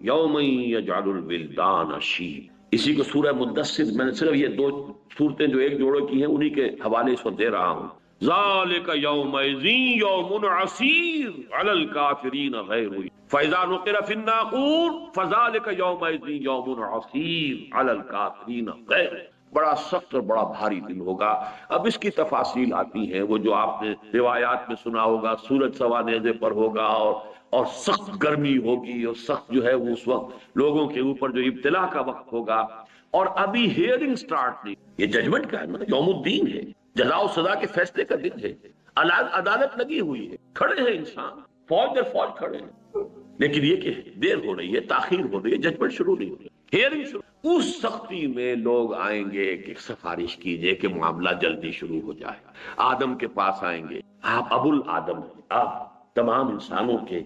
یوم یجعل الولدان شیب۔ اسی کو سورہ مدثر، میں نے صرف یہ 2 صورتیں جو ایک جوڑے کی ہیں انہی کے حوالے اس کو دے رہا ہوں۔ ذالک یومئذ یوم عسیر علی الکافرین غیر فاذا نقر فی الناقور فذالک یومئذ یوم عسیر علی الکافرین غیر، بڑا سخت اور بڑا بھاری دن ہوگا۔ اب اس کی تفاصیل آتی ہیں، وہ جو آپ نے روایات میں سنا ہوگا، سورج سوا نیزے پر ہوگا اور سخت گرمی ہوگی، اور سخت جو ہے وہ اس وقت لوگوں کے اوپر جو ابتلا کا وقت ہوگا، اور ابھی ہیئرنگ سٹارٹ نہیں، یہ ججمنٹ کا ہے نا، یوم الدین ہے، جزا و سزا کے فیصلے کا دن ہے، عدالت لگی ہوئی ہے، کھڑے ہیں انسان، فوج در فوج کھڑے ہیں، لیکن یہ کہ دیر ہو رہی ہے، تاخیر ہو رہی ہے، ججمنٹ شروع نہیں ہو رہی، ہیئرنگ شروع۔ اس سختی میں لوگ آئیں گے کہ سفارش کیجئے کہ معاملہ جلدی شروع ہو جائے، آدم کے پاس آئیں گے، آپ ابو الآدم ہیں، آپ تمام انسانوں کے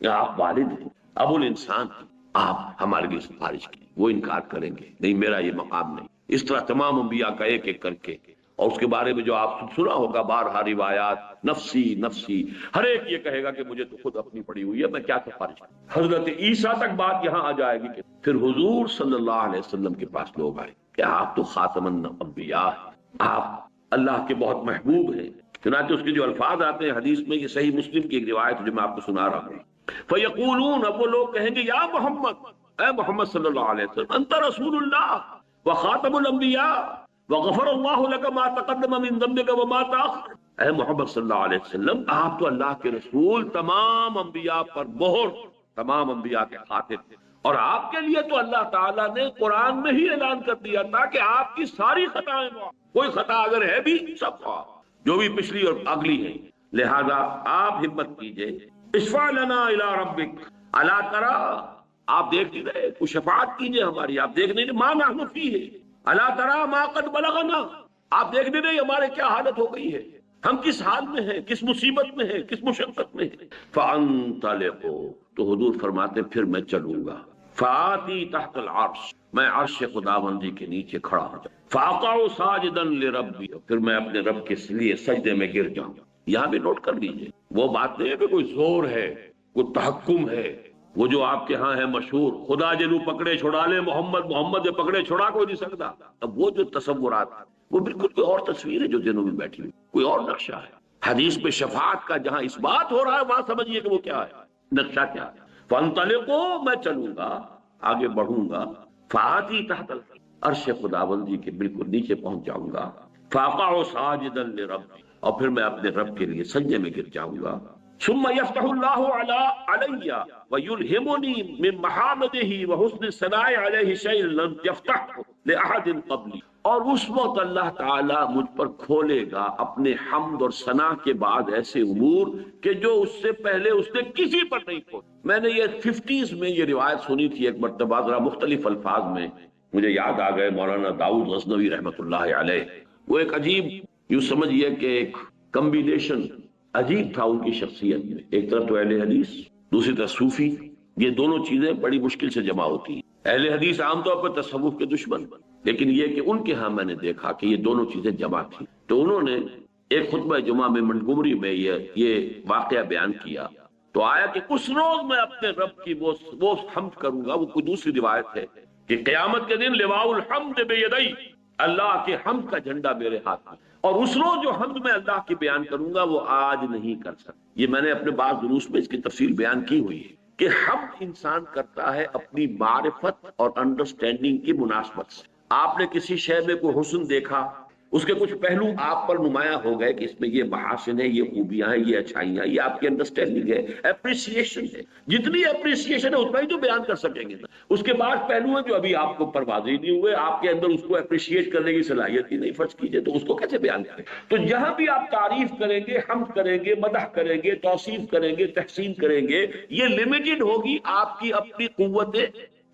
آپ والد ہیں، ابو الانسان ہیں، آپ ہمارے لیے سفارش کی، وہ انکار کریں گے، نہیں میرا یہ مقام نہیں۔ اس طرح تمام انبیاء کا ایک ایک کر کے، اور اس کے بارے میں جو آپ سنا ہوگا بارہا روایات، نفسی نفسی، ہر ایک یہ کہے گا کہ مجھے تو خود اپنی پڑی ہوئی ہے، میں کیا سفارش کروں۔ حضرت عیسیٰ تک بات یہاں آ جائے گی کہ پھر حضور صلی اللہ علیہ وسلم کے پاس لوگ آئے کہ آپ تو خاتم الانبیاء ہیں، آپ اللہ کے بہت محبوب ہیں۔ چنانچہ اس کے جو الفاظ آتے ہیں حدیث میں، یہ صحیح مسلم کی ایک روایت جو میں آپ کو سنا رہا ہوں، فیقولون، اب وہ لوگ کہیں گے یا محمد، اے محمد صلی اللہ علیہ وسلم، انت رسول اللہ وخاتم الانبیاء وغفر اللہ لک ما تقدم من ذنبک وما تأخر، اے محمد صلی اللہ علیہ وسلم، آپ تو اللہ کے رسول، تمام انبیاء پر مہر، تمام انبیاء کے خاتم، اور آپ کے لیے تو اللہ تعالیٰ نے قرآن میں ہی اعلان کر دیا تھا کہ آپ کی ساری خطائیں معاف، کوئی خطا اگر ہے بھی سب معاف، جو بھی پچھلی اور اگلی ہے۔ لہذا آپ ہمت کیجئے، اشفع لنا الی ربک، الا ترى، آپ دیکھ نہیں رہے، کچھ شفاعت کیجئے ہماری، آپ دیکھ نہیں رہے، ما نحن فیہ، الا ترى ما قد بلغنا، آپ دیکھ نہیں رہے ہمارے کیا حالت ہو گئی ہے، ہم کس حال میں ہیں، کس مصیبت میں ہیں، کس مشقت میں ہیں۔ فانطلقوا، تو حضور فرماتے پھر میں چلوں گا، فآتی تحت العرش، میں عرش خداوندی کے نیچے کھڑا ہو جاؤں، فاقع ساجدا لربی، پھر میں اپنے رب کے لیے سجدے میں گر جاؤں۔ یہاں بھی نوٹ کر لیجئے، وہ بات نہیں ہے کہ کوئی زور ہے، کوئی تحکم ہے، وہ جو آپ کے ہاں ہے مشہور، خدا جنو پکڑے چھڑا لے محمد، محمد پکڑے چھڑا کوئی نہیں سکتا۔ اب وہ جو تصورات، وہ بالکل کوئی اور تصویر ہے جو دنوں میں بیٹھی ہوئی، کوئی اور نقشہ ہے۔ حدیث میں شفاعت کا جہاں اس بات ہو رہا ہے وہاں سمجھیے کہ وہ کیا ہے، نقشہ کیا ہے۔ فانطلقوا، میں چلوں گا، آگے بڑھوں گا، فآتی تحت عرش خداوندی کے بالکل نیچے پہنچ جاؤں گا، فاقع ساجدا لربی، اور پھر میں اپنے رب کے لیے سجدے میں گر جاؤں گا۔ ثم يفتح الله علي ويلهمني من محامده وحسن الثناء عليه شيء لم يفتح لأحد قبلي، اور اس وقت اللہ تعالیٰ مجھ پر کھولے گا اپنے حمد اور ثنا کے بعد ایسے امور کہ جو اس سے پہلے اس نے کسی پر نہیں کھولے۔ میں نے یہ 50s میں یہ روایت سنی تھی ایک مرتبہ، ذرا مختلف الفاظ میں، مجھے یاد آ گئے مولانا داؤد غزنوی رحمۃ اللہ علیہ۔ وہ ایک عجیب، یوں سمجھیے کہ ایک کمبینیشن عجیب تھا ان کی شخصیت میں، ایک طرف تو اہل حدیث، دوسری طرف صوفی، یہ دونوں چیزیں بڑی مشکل سے جمع ہوتی ہیں۔ اہل حدیث عام طور پر تصوف کے دشمن، لیکن یہ کہ ان کے ہاں میں نے دیکھا کہ یہ دونوں چیزیں جمع تھیں۔ تو انہوں نے ایک خطبہ جمعہ میں منٹگومری میں یہ واقعہ بیان کیا، تو آیا کہ اس روز میں اپنے رب کی وہ حمد کروں گا۔ وہ کوئی دوسری روایت ہے کہ قیامت کے دن لواء الحمد بیدی، اللہ کے حمد کا جھنڈا میرے ہاتھ میں، اور اس روز جو حمد میں اللہ کی بیان کروں گا وہ آج نہیں کر سکتا۔ یہ میں نے اپنے بعض دروس میں اس کی تفصیل بیان کی ہوئی ہے کہ حمد انسان کرتا ہے اپنی معرفت اور انڈرسٹینڈنگ کی مناسبت سے۔ آپ نے کسی شے میں کوئی حسن دیکھا، اس کے کچھ پہلو آپ پر نمایاں ہو گئے کہ اس میں یہ محاسن ہے، یہ خوبیاں ہیں، یہ اچھائیاں، یہ آپ کی انڈرسٹینڈنگ ہے، اپریسیشن ہے۔ جتنی اپریسیشن ہے اتنا ہی تو بیان کر سکیں گے۔ اس کے بعد پہلو ہیں جو ابھی آپ کو پروازی نہیں ہوئے، آپ کے اندر اس کو اپریشیٹ کرنے کی صلاحیت ہی نہیں، فرض کیجئے، تو اس کو کیسے بیان کریں؟ تو جہاں بھی آپ تعریف کریں گے، حمد کریں گے، مدح کریں گے، توصیف کریں گے، تحسین کریں گے، یہ لمیٹڈ ہوگی آپ کی اپنی قوت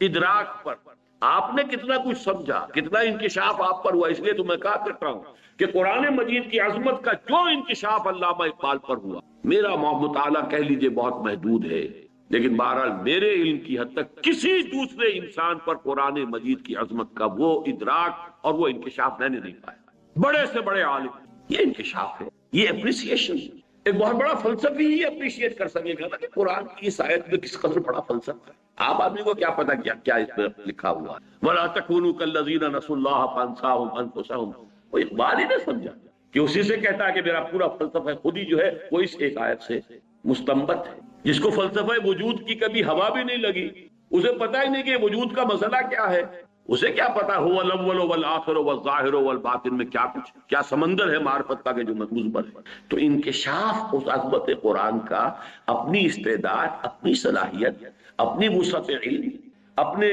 ادراک پر، آپ نے کتنا کچھ سمجھا، کتنا انکشاف آپ پر ہوا۔ اس لیے تو میں کہا کرتا ہوں کہ قرآن مجید کی عظمت کا جو انکشاف علامہ اقبال پر ہوا، میرا مطالعہ کہہ لیجئے بہت محدود ہے، لیکن بہرحال میرے علم کی حد تک کسی دوسرے انسان پر قرآن مجید کی عظمت کا وہ ادراک اور وہ انکشاف میں نے نہیں پایا۔ بڑے سے بڑے عالم، یہ انکشاف ہے، یہ اپریسیشن۔ ایک بہت بڑا فلسفی ہی اپریشیٹ کر سکے گا نا کہ قرآن کی اس آیت میں کس قدر بڑا فلسفہ ہے۔ آپ آدمی کو کیا پتا کیا اس میں لکھا ہوا ہے۔ وَلَا تَكُونُوا كَالَّذِينَ نَسُوا اللَّهَ فَأَنسَاهُمْ أَنفُسَهُمْ، وہ اقبال ہی نہیں سمجھا کہ اسی سے کہتا ہے کہ میرا پورا فلسفہ خود ہی جو ہے وہ اس ایک آیت سے مستنبط ہے۔ جس کو فلسفہ وجود کی کبھی ہوا بھی نہیں لگی، اسے پتہ ہی نہیں کہ وجود کا مسئلہ کیا ہے، اسے کیا پتا هو الاول والآخر والظاہر والباطن میں کیا سمندر ہے معرفت کا کہ جو مثبت ہے۔ تو انکشاف اس عظمت قرآن کا، اپنی استعداد، اپنی صلاحیت، اپنی وسعت علم، اپنے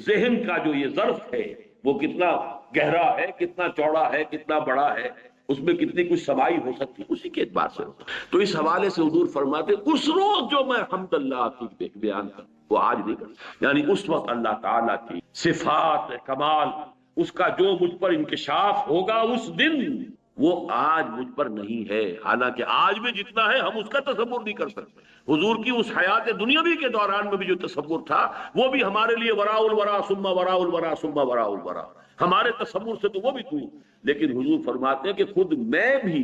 ذہن کا جو یہ ظرف ہے وہ کتنا گہرا ہے، کتنا چوڑا ہے، کتنا بڑا ہے، اس میں کتنی کچھ سمائی ہو سکتی، اسی کے اعتبار سے ہوتا۔ تو اس حوالے سے حضور فرماتے اس روز جو میں حمد اللہ کی بیان کروں وہ آج نہیں کرتا، یعنی اس وقت اللہ تعالیٰ کی صفات کمال، اس کا جو مجھ پر انکشاف ہوگا اس دن، وہ آج مجھ پر نہیں ہے۔ حالانکہ آج بھی جتنا ہے ہم اس کا تصور نہیں کر سکتے۔ حضور کی اس حیات دنیاوی کے دوران میں بھی جو تصور تھا وہ بھی ہمارے لیے وراء الورا ثم وراء الورا ثم وراء الورا، ہمارے تصور سے تو وہ بھی دور۔ لیکن حضور فرماتے ہیں کہ خود میں بھی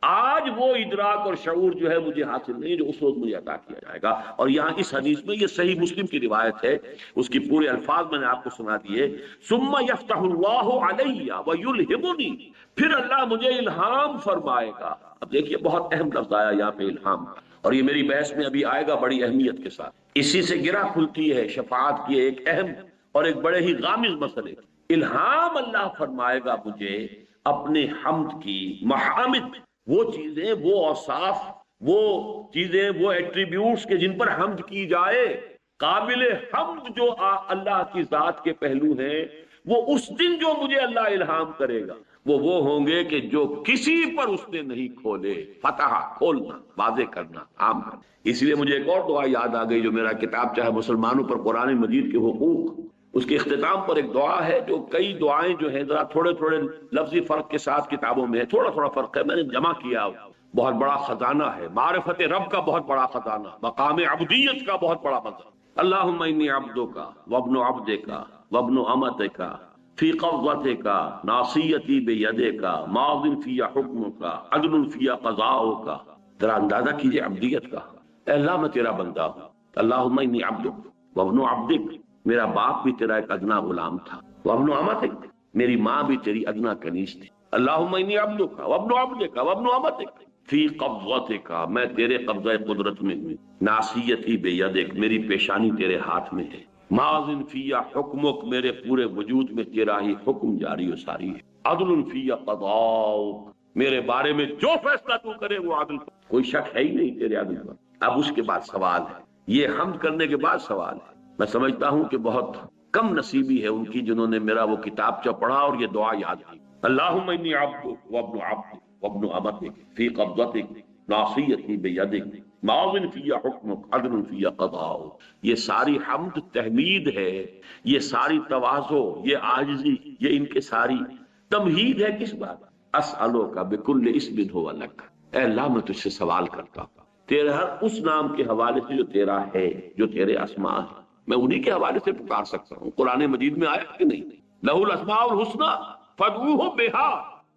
آج وہ ادراک اور شعور جو ہے مجھے حاصل نہیں جو اس روز مجھے عطا کیا جائے گا۔ اور یہاں اس حدیث میں یہ صحیح مسلم کی روایت ہے، اس کی پورے الفاظ میں نے آپ کو سنا دیے۔ ثم یفتح اللہ علی ویلہمنی، پھر اللہ مجھے الہام فرمائے گا۔ اب دیکھیے بہت اہم لفظ آیا یہاں پہ، الہام، اور یہ میری بحث میں ابھی آئے گا بڑی اہمیت کے ساتھ۔ اسی سے گرہ کھلتی ہے شفاعت کی ایک اہم اور ایک بڑے ہی غامض مسئلے۔ الہام اللہ فرمائے گا مجھے اپنے حمد کی، محامد، وہ چیزیں، وہ اوصاف، وہ چیزیں، وہ ایٹریبیوٹس کہ جن پر حمد کی جائے، قابل حمد جو اللہ کی ذات کے پہلو ہیں وہ اس دن جو مجھے اللہ الہام کرے گا وہ ہوں گے کہ جو کسی پر اس نے نہیں کھولے، فتح کھولنا، واضح کرنا، عام کرنا۔ اس لیے مجھے ایک اور دعا یاد آ گئی جو میرا کتاب چاہے مسلمانوں پر قرآن مجید کے حقوق، اس کے اختتام پر ایک دعا ہے جو کئی دعائیں جو ہیں ذرا تھوڑے تھوڑے لفظی فرق کے ساتھ کتابوں میں ہے، تھوڑا تھوڑا فرق ہے، میں نے جمع کیا، بہت بڑا خزانہ ہے، معرفت رب کا بہت بڑا خزانہ، مقام عبدیت کا بہت بڑا منظر۔ اللہم انی عبدک وابن عبدک وابن امتک فی قبضتک ناصیتی بیدک ماض فی حکمک عدل فی قضاؤک۔ ذرا اندازہ کیجئے عبدیت کا۔ اے اللہ میں تیرا بندہ ہوں، اللہم انی عبدک وابن عبدک، میرا باپ بھی تیرا ایک ادنا غلام تھا، وابن امتک، میری ماں بھی تیری ادنا کنیز تھی، اللہم انی عبدک وابن عبدک وابن امتک فی قبضتک، میں تیرے قبضہ قدرت میں ہوں، ناصیتی بیدک، میری پیشانی تیرے ہاتھ میں ہے، ماض فی حکمک، میرے پورے وجود میں تیرا ہی حکم جاری و ساری ہے، عدل فی قضاؤک، میرے بارے میں جو فیصلہ تو کرے وہ عدل، کوئی شک ہے ہی نہیں تیرے عدل پر۔ اب اس کے بعد سوال ہے، یہ حمد کرنے کے بعد سوال ہے۔ میں سمجھتا ہوں کہ بہت کم نصیبی ہے ان کی جنہوں نے میرا وہ کتابچہ پڑھا اور یہ دعا یاد کی۔ اللہم انی عبدک وابن عبدک وابن امتک فی قبضتک ناصیتی بیدک ماض فی حکمک عدل فی قضاؤک۔ یہ ساری حمد تحمید ہے، یہ ساری تواضع، یہ عاجزی، یہ ان کے ساری تمہید ہے کس بات؟ اسألوک بکل اسم ھو لک، اے اللہ میں تجھ سے سوال کرتا ہوں تیرے ہر اس نام کے حوالے سے جو تیرا ہے، جو تیرے اسماء ہیں، میں انہی کے حوالے سے پکار سکتا ہوں۔ قرآن مجید میں آیا کہ نہیں؟ لہ الاسماء الحسنی فادعوہ بہا،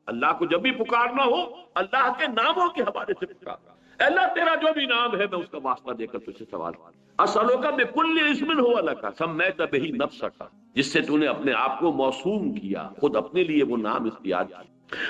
اللہ کو جب بھی پکارنا ہو اللہ کے ناموں کے حوالے سے پکار۔ اے اللہ تیرا جو بھی نام ہے میں اس کا واسطہ دے کر تجھ سے سوال کرتا۔ اسألوک بکل اسم ھو لک سمیت بہ نفسک، جس سے تو نے اپنے آپ کو موسوم کیا، خود اپنے لیے وہ نام اختیار کیا،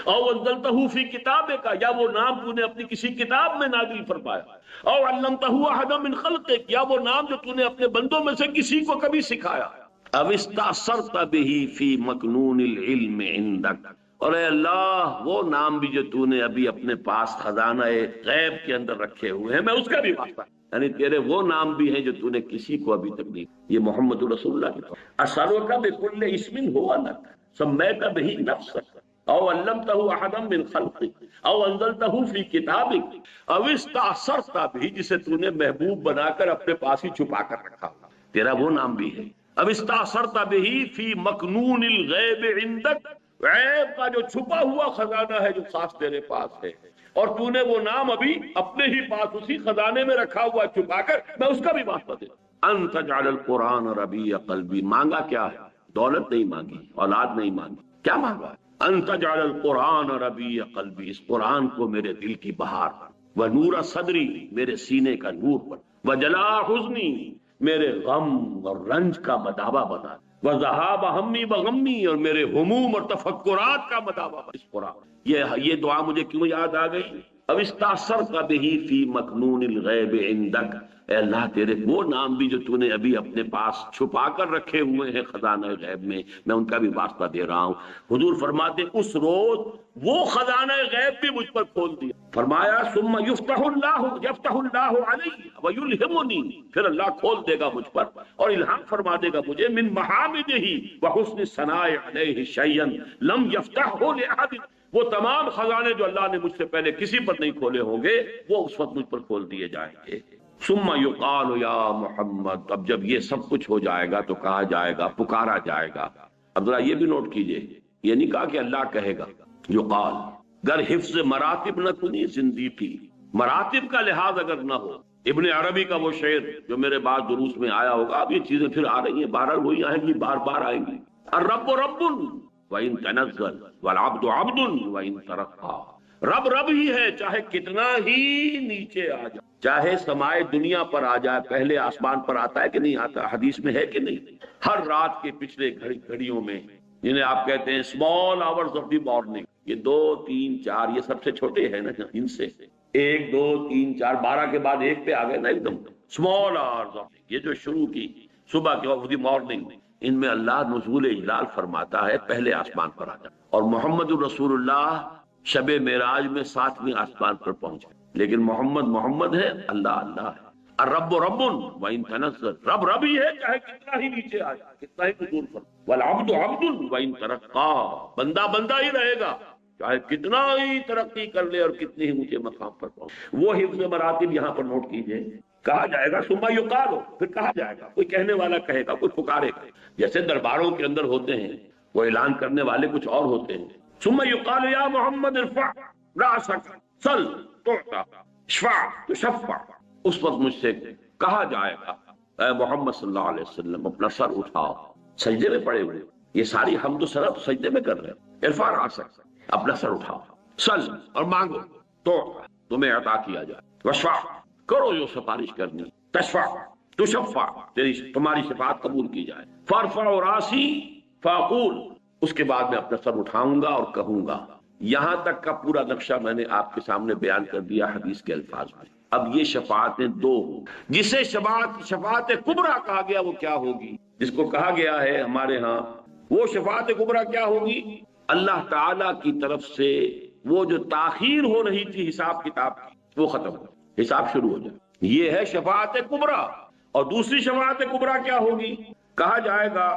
او انزلتہ فی کتابک، یا وہ نام تو نے اپنی کسی کتاب میں نازل فرمایا، او علمتہ احدا من خلقک، یا وہ نام جو تو نے اپنے بندوں میں سے کسی کو کبھی سکھایا، او استأثرت بہ فی مکنون العلم عندک، اور اے اللہ وہ نام بھی جو تو نے ابھی اپنے پاس خزانہ غیب کے اندر رکھے ہوئے ہیں میں اس کا بھی واسطہ، یعنی تیرے وہ نام بھی ہیں جو تو نے کسی کو ابھی تک نہیں۔ یہ محمد رسول اللہ کی طرف۔ اسألوک بکل اسم ھو لک سمیت بہ نفسک او علمتہ احدا من خلقک او انزلتہ فی کتابک او استأثرت بہ، جسے تو نے محبوب بنا کر اپنے پاس ہی چھپا کر رکھا ہوا، تیرا وہ نام بھی ہے۔ اب استأثرت بہ فی مکنون الغیب عندک، غیب کا جو چھپا ہوا خزانہ ہے جو خاص تیرے پاس ہے، اور تو نے وہ نام ابھی اپنے ہی پاس اسی خزانے میں رکھا ہوا چھپا کر، میں اس کا بھی واسطہ دے۔ ان تجعل القرآن ربیع قلبی، مانگا کیا ہے؟ دولت نہیں مانگی، اولاد نہیں مانگی، کیا مانگا؟ ان تجعل القرآن ربیع قلبی، اس قرآن کو میرے دل کی بہار پر، ونور صدری، میرے سینے کا نور پر، وجلاء حزنی، میرے غم اور رنج کا مداوا بنا، وذہاب ہمی وغمی، اور میرے ہموم اور تفکرات کا مداوا بنا۔ اس قرآن یہ دعا مجھے کیوں یاد آ گئی؟ اب استأثرت بہ فی مکنون الغیب عندک، اے اللہ تیرے وہ نام بھی جو تو نے ابھی اپنے پاس چھپا کر رکھے ہوئے ہیں خزانہ غیب میں ان کا بھی واسطہ دے رہا ہوں۔ حضور فرماتے اس روز وہ خزانہ غیب بھی مجھ پر کھول دیا، فرمایا ثم یفتح اللہ علی ویلہمنی، پھر اللہ کھول دے گا مجھ پر اور الہام فرما دے گا مجھے، من محامدہ وحسن ثناء علیہ شیئا لم یفتحہ لأحد، وہ تمام خزانے جو اللہ نے مجھ سے پہلے کسی پر نہیں کھولے ہوں گے وہ اس وقت مجھ پر کھول دیے جائیں گے۔ ثم یقال یا محمد، اب جب یہ سب کچھ ہو جائے گا تو کہا جائے گا، پکارا جائے گا۔ اب ذرا یہ بھی نوٹ کیجئے، یہ نہیں کہا کہ اللہ کہے گا، یقال، گر حفظ مراتب نہ کنی زندگی، مراتب کا لحاظ اگر نہ ہو، ابن عربی کا وہ شعر جو میرے بعد دروس میں آیا ہوگا، اب یہ چیزیں پھر آ رہی ہیں، بہرحال وہی آئیں گی، بار بار آئیں گی۔ الرب رب وَإِن تَنَزَّلْ وَالْعَبْدُ عَبْدٌ وَإِن تَرَقَّى، رب رب ہی ہے چاہے کتنا ہی نیچے آ جائے، چاہے سمائے دنیا پر آ جائے، پہلے آسمان پر آتا ہے کہ نہیں آتا؟ حدیث میں ہے کہ نہیں؟ ہر رات کے پچھلے گھڑیوں میں، جنہیں آپ کہتے ہیں small hours of the morning, یہ 2 3 4 یہ سب سے چھوٹے ہیں نا، ان سے 1 2 3 4 12 کے بعد 1 پہ آ گئے نا، ایک دم اسمال آورز آف، یہ جو شروع کی صبح کے آف دی مارننگ، ان میں اللہ نزول اجلال فرماتا ہے، پہلے آسمان پر آ جائے، اور محمد الرسول اللہ شب معراج میں 7ویں آسمان پر پہنچے، لیکن محمد محمد ہے، اللہ اللہ ہے۔ الرب رب وان تنزل، رب رب ہی ہے چاہے کتنا ہی نیچے آ جائے، کتنا ہی نزول پر، والعبد عبد وان ترقى، بندہ بندہ ہی رہے گا چاہے کتنا ہی ترقی کر لے اور کتنی ہی اونچے مقام پر پہنچے۔ وہ حفظ مراتب یہاں پر نوٹ کیجئے، کہا جائے گا ثم یقال، پھر کہا جائے گا، کوئی کہنے والا کہے گا، کوئی پکارے گا، جیسے درباروں کے اندر ہوتے ہیں وہ اعلان کرنے والے کچھ اور ہوتے ہیں، ثم یقال یا محمد ارفع راسک سل تعطى اشفع تشفع، اس وقت مجھ سے کہا جائے گا اے محمد صلی اللہ علیہ وسلم اپنا سر اٹھاؤ، سجدے میں پڑے ہوئے، یہ ساری حمد و ثنا تو سجدے میں کر رہے ہیں، ارفع راسک، اپنا سر اٹھاؤ، سل اور مانگو تو تمہیں عطا کیا جائے، وشفع کرو جو سفارش کرنی، تشفع تشفع تمہاری شفاعت قبول کی جائے، فارفع راسی فاقول، اس کے بعد میں اپنا سر اٹھاؤں گا اور کہوں گا۔ یہاں تک کا پورا نقشہ میں نے آپ کے سامنے بیان کر دیا حدیث کے الفاظ میں۔ اب یہ شفاعتیں دو ہوں، جسے شفاعت کبریٰ کہا گیا وہ کیا ہوگی، جس کو کہا گیا ہے ہمارے ہاں وہ شفاعت کبریٰ کیا ہوگی، اللہ تعالی کی طرف سے وہ جو تاخیر ہو رہی تھی حساب کتاب کی وہ ختم ہو، حساب شروع ہو جائے، یہ ہے شفاعت کبریٰ۔ اور دوسری شفاعت کبریٰ کیا ہوگی، کہا جائے گا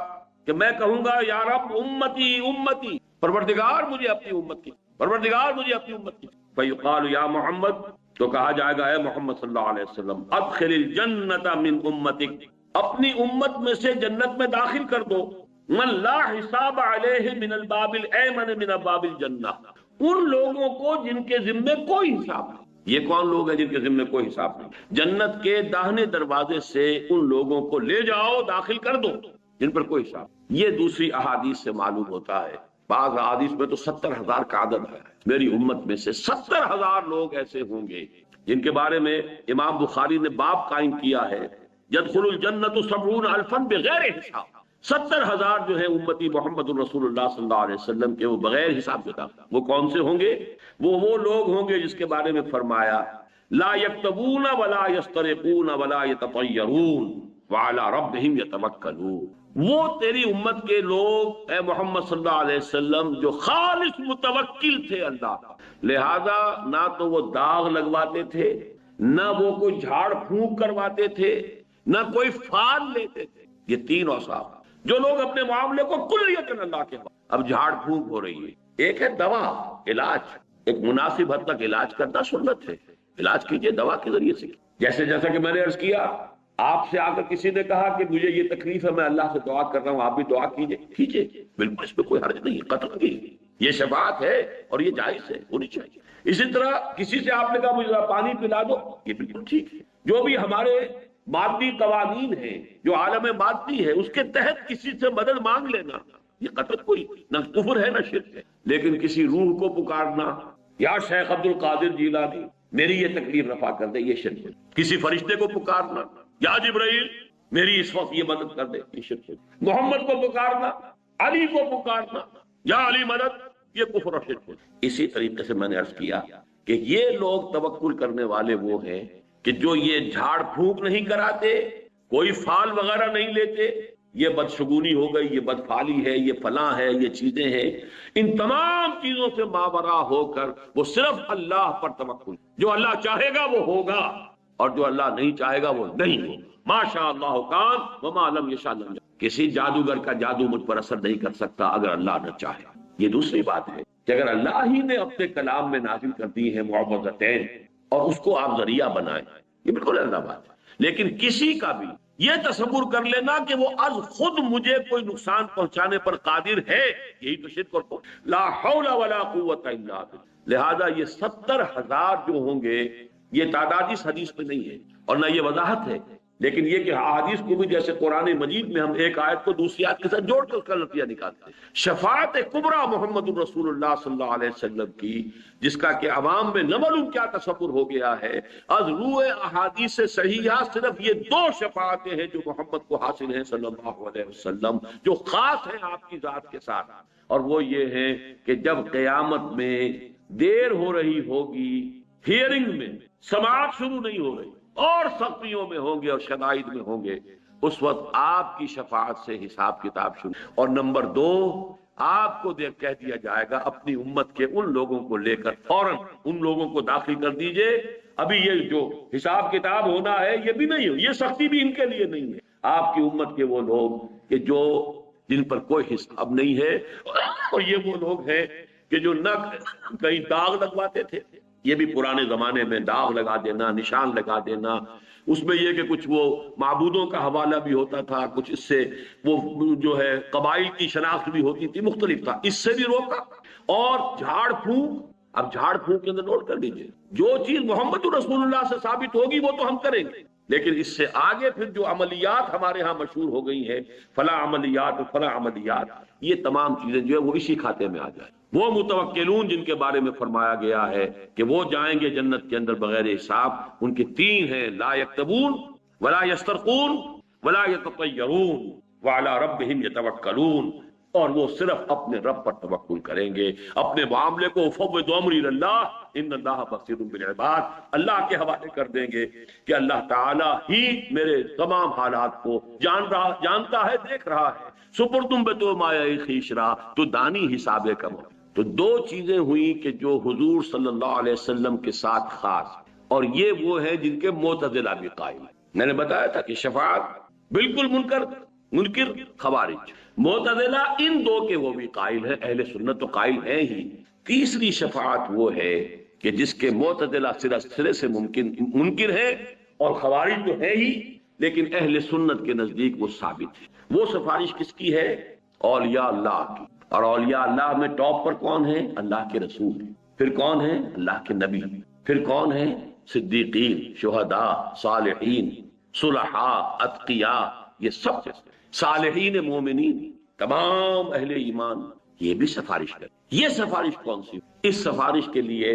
کہ میں کہوں گا یا رب امتی امتی، پروردگار مجھے اپنی امت کی، پروردگار مجھے اپنی امت کی، فیقال یا محمد، تو کہا جائے گا اے محمد صلی اللہ علیہ وسلم ادخل الجنت من امتک، اپنی امت میں سے جنت میں داخل کر دو، من لا حساب علیہ من الباب الایمن من ابواب الجنہ، ان لوگوں کو جن کے ذمے کوئی حساب نہیں۔ یہ کون لوگ ہیں جن کے ذمے کوئی حساب نہیں؟ جنت کے داہنے دروازے سے ان لوگوں کو لے جاؤ، داخل کر دو جن پر کوئی حساب۔ یہ دوسری احادیث سے معلوم ہوتا ہے، بعض احادیث میں تو 70,000 کا عدد ہے، میری امت میں سے 70,000 لوگ ایسے ہوں گے جن کے بارے میں امام بخاری نے باب قائم کیا ہے، يدخل الجنت 70,000 بغیر حساب، 70,000 جو ہے امتی محمد الرسول اللہ صلی اللہ علیہ وسلم کے وہ بغیر حساب کتاب۔ وہ کون سے ہوں گے؟ وہ لوگ ہوں گے جس کے بارے میں فرمایا لا یکتبون ولا یسترقون ولا یتطیرون وعلی ربہم یتوکلون، وہ تیری امت کے لوگ اے محمد صلی اللہ علیہ وسلم جو خالص متوکل تھے اللہ، لہذا نہ تو وہ داغ لگواتے تھے، نہ وہ کوئی جھاڑ پھونک کرواتے تھے، نہ کوئی فال لیتے تھے۔ یہ تین اوصاف جو لوگ اپنے معاملے کو کلیتاً اللہ کے حوالے۔ اب جھاڑ پھونک ہو رہی ہے، ایک ہے دوا، علاج، ایک مناسب حد تک علاج کرنا سنت ہے، علاج کیجئے دوا کے ذریعے سے، جیسا کہ میں نے عرض کیا، آپ سے آ کر کسی نے کہا کہ مجھے یہ تکلیف ہے، میں اللہ سے دعا کر رہا ہوں، آپ بھی دعا کیجئے، کیجئے، بالکل اس میں کوئی حرج نہیں، قتل کی یہ شفاعت ہے اور یہ جائز ہے، ہونی چاہیے۔ اسی طرح کسی سے آپ نے کہا مجھے پانی پلا دو، یہ بالکل ٹھیک ہے۔ جو بھی ہمارے مادی قوانین ہیں، جو عالم مادی ہے، اس کے تحت کسی سے مدد مانگ لینا، یہ قطعاً کوئی نہ کفر ہے نہ شرک ہے۔ لیکن کسی روح کو پکارنا، یا شیخ عبد القادر جیلانی میری یہ تکلیف رفع کر دے، یہ شرک ہے۔ کسی فرشتے کو پکارنا، یا جبرائیل میری اس وقت یہ مدد کر دے، یہ شرک ہے۔ محمد کو پکارنا، علی کو پکارنا، یا علی مدد، یہ کفر اور شرک ہے۔ اسی طریقے سے میں نے عرض کیا کہ یہ لوگ توکل کرنے والے وہ ہیں کہ جو یہ جھاڑ پھونک نہیں کراتے، کوئی فال وغیرہ نہیں لیتے، یہ بدشگونی ہو گئی، یہ بدفالی ہے، یہ فلاں ہے، یہ چیزیں ہیں، ان تمام چیزوں سے ماورا ہو کر وہ صرف اللہ پر توکل، جو اللہ چاہے گا وہ ہوگا اور جو اللہ نہیں چاہے گا وہ نہیں ہوگا۔ ما شاء اللہ کان وما لم یشاء لم یکن، کسی جادوگر کا جادو مجھ پر اثر نہیں کر سکتا اگر اللہ نہ چاہے۔ یہ دوسری بات ہے کہ اگر اللہ ہی نے اپنے کلام میں نازل کر دی ہے معوذتین اور اس کو آپ ذریعہ بنائیں، یہ بالکل اللہ بات ہے۔ لیکن کسی کا بھی یہ تصور کر لینا کہ وہ از خود مجھے کوئی نقصان پہنچانے پر قادر ہے، یہی تو شرک اور کفر، لا حول ولا قوت الا باللہ۔ لہذا یہ 70,000 جو ہوں گے، یہ تعداد اس حدیث میں نہیں ہے اور نہ یہ وضاحت ہے، لیکن یہ کہ احادیث کو بھی جیسے قرآن مجید میں ہم ایک آیت کو دوسری آیت کے ساتھ جوڑ کر اس کا نتیجہ نکالتے ہیں۔ شفاعت کبریٰ محمد الرسول اللہ صلی اللہ علیہ وسلم کی، جس کا کہ عوام میں نہ معلوم کیا تصور ہو گیا ہے، از روح احادیث صحیحہ صرف یہ دو شفاعتیں ہیں جو محمد کو حاصل ہیں صلی اللہ علیہ وسلم، جو خاص ہیں آپ کی ذات کے ساتھ، اور وہ یہ ہے کہ جب قیامت میں دیر ہو رہی ہوگی، ہیئرنگ میں سماعت شروع نہیں ہو رہی اور سختیوں میں ہوں گے اور شدائد میں ہوں گے، اس وقت آپ کی شفاعت سے حساب کتاب شروع۔ اور نمبر 2، آپ کو کہہ دیا جائے گا اپنی امت کے ان لوگوں کو لے کر فوراً ان لوگوں کو داخل کر دیجئے ابھی یہ جو حساب کتاب ہونا ہے یہ بھی نہیں ہو، یہ سختی بھی ان کے لیے نہیں ہے۔ آپ کی امت کے وہ لوگ کہ جو جن پر کوئی حساب نہیں ہے، اور یہ وہ لوگ ہیں کہ جو نہ کہیں داغ لگواتے تھے، یہ بھی پرانے زمانے میں داغ لگا دینا، نشان لگا دینا، اس میں یہ کہ کچھ وہ معبودوں کا حوالہ بھی ہوتا تھا، کچھ اس سے وہ جو ہے قبائل کی شناخت بھی ہوتی تھی، مختلف تھا، اس سے بھی روکا۔ اور جھاڑ پھونک، اب جھاڑ پھونک کے اندر نوٹ کر لیجئے، جو چیز محمد رسول اللہ سے ثابت ہوگی وہ تو ہم کریں گے، لیکن اس سے آگے پھر جو عملیات ہمارے ہاں مشہور ہو گئی ہیں، فلاں عملیات فلاں عملیات، یہ تمام چیزیں جو ہے وہ اسی کھاتے میں آ جائیں۔ وہ متوکلون جن کے بارے میں فرمایا گیا ہے کہ وہ جائیں گے جنت کے اندر بغیر حساب، ان کے تین ہیں، لا یکتبون ولا یسترقون ولا یتطیرون وعلی ربہم یتوکلون، اور وہ صرف اپنے رب پر توکل کریں گے، اپنے معاملے کو فوض امری اللہ ان اللہ بصیر بالعباد، اللہ کے حوالے کر دیں گے کہ اللہ تعالی ہی میرے تمام حالات کو جانتا ہے، دیکھ رہا ہے۔ سپرتم بے تو مایا خیشرا، تو دانی حساب کم۔ تو دو چیزیں ہوئی کہ جو حضور صلی اللہ علیہ وسلم کے ساتھ خاص، اور یہ وہ ہے جن کے معتزلہ بھی قائل ہے۔ میں نے بتایا تھا کہ شفاعت بالکل منکر خوارج، معتزلہ ان دو کے وہ بھی قائل ہے، اہل سنت تو قائل ہیں ہی۔ تیسری شفاعت وہ ہے کہ جس کے معتزلہ سرے سے منکر ہے اور خوارج تو ہے ہی، لیکن اہل سنت کے نزدیک وہ ثابت ہے۔ وہ سفارش کس کی ہے؟ اولیاء اللہ کی، اور اولیاء اللہ میں ٹاپ پر کون ہے؟ اللہ کے رسول، پھر کون ہے؟ اللہ کے نبی، پھر کون ہے؟ صدیقین، شہداء، صالحین، صلحاء، اتقیاء، یہ سب صالحین مومنین، تمام اہل ایمان، یہ بھی سفارش کریں۔ یہ سفارش کون سی؟ اس سفارش کے لیے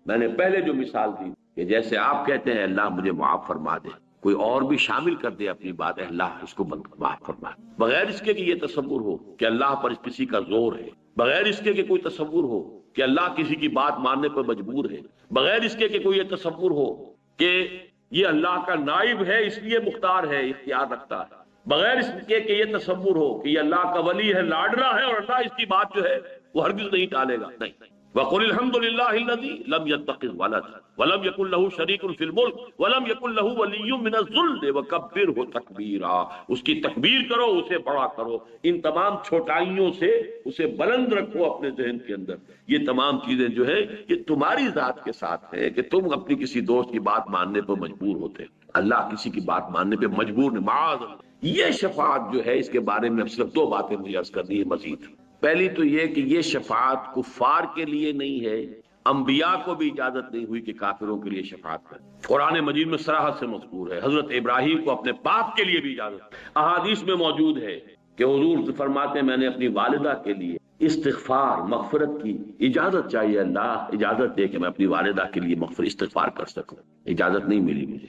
میں نے پہلے جو مثال دی کہ جیسے آپ کہتے ہیں اللہ مجھے معاف فرما دے، کوئی اور بھی شامل کر دے اپنی بات، اللہ اس کو معاف فرما دے، بغیر اس کے کہ یہ تصور ہو کہ اللہ پر کسی کا زور ہے، بغیر اس کے کہ کوئی تصور ہو کہ اللہ کسی کی بات ماننے پر مجبور ہے، بغیر اس کے کہ کوئی یہ تصور ہو کہ یہ اللہ کا نائب ہے اس لیے مختار ہے، اختیار رکھتا ہے، بغیر اس کے کہ یہ تصور ہو کہ یہ اللہ کا ولی ہے، لاڈلا ہے، اور اللہ اس کی بات جو ہے وہ ہرگز نہیں ٹالے گا۔ نہیں، وَقُلِ الْحَمْدُ لِلَّهِ الَّذِي لَمْ يَتَّخِذْ وَلَدًا وَلَمْ يَكُنْ لَهُ شَرِيكٌ فِي الْمُلْكِ وَلَمْ يَكُنْ لَهُ وَلِيٌّ مِّنَ الذُّلِّ وَكَبِّرْهُ تَكْبِيرًا، اس کی تکبیر کرو، اسے بڑا کرو، ان تمام چھوٹائیوں سے اسے بلند رکھو اپنے ذہن کے اندر۔ یہ تمام چیزیں جو ہے یہ تمہاری ذات کے ساتھ ہے کہ تم اپنی کسی دوست کی بات ماننے پر مجبور ہوتے، اللہ کسی کی بات ماننے پہ مجبور نہیں، معاذ اللہ۔ یہ شفاعت جو ہے اس کے بارے میں صرف دو باتیں مجھے عرض کرنی ہے مزید۔ پہلی تو یہ کہ یہ شفاعت کفار کے لیے نہیں ہے، انبیاء کو بھی اجازت نہیں ہوئی کہ کافروں کے لیے شفاعت کریں۔ قرآن مجید میں صراحت سے مذکور ہے، حضرت ابراہیم کو اپنے باپ کے لیے بھی اجازت، احادیث میں موجود ہے کہ حضور فرماتے ہیں میں نے اپنی والدہ کے لیے استغفار مغفرت کی اجازت چاہیے، اللہ اجازت دے کہ میں اپنی والدہ کے لیے مغفرت استغفار کر سکوں، اجازت نہیں ملی مجھے۔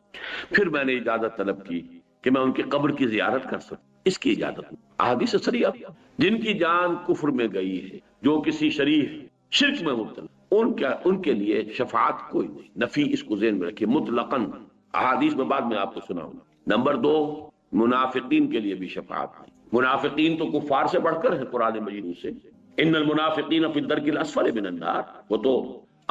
پھر میں نے اجازت طلب کی کہ میں ان کی قبر کی زیارت کر سکوں، اس کی اجازت نہیں۔ احادیث صریحہ، جن کی جان کفر میں گئی ہے، جو کسی شریف شرک میں مبتلا، ان کے لیے شفاعت کوئی نہیں، نفی اس کو ذہن میں رکھیے مطلقاً، احادیث میں بعد میں آپ کو سناؤں گا۔ نمبر دو، منافقین کے لیے بھی شفاعت نہیں۔ منافقین تو کفار سے بڑھ کر ہے قرآن مجید سے، ان المنافقین فی الدرک الاسفل من النار، وہ تو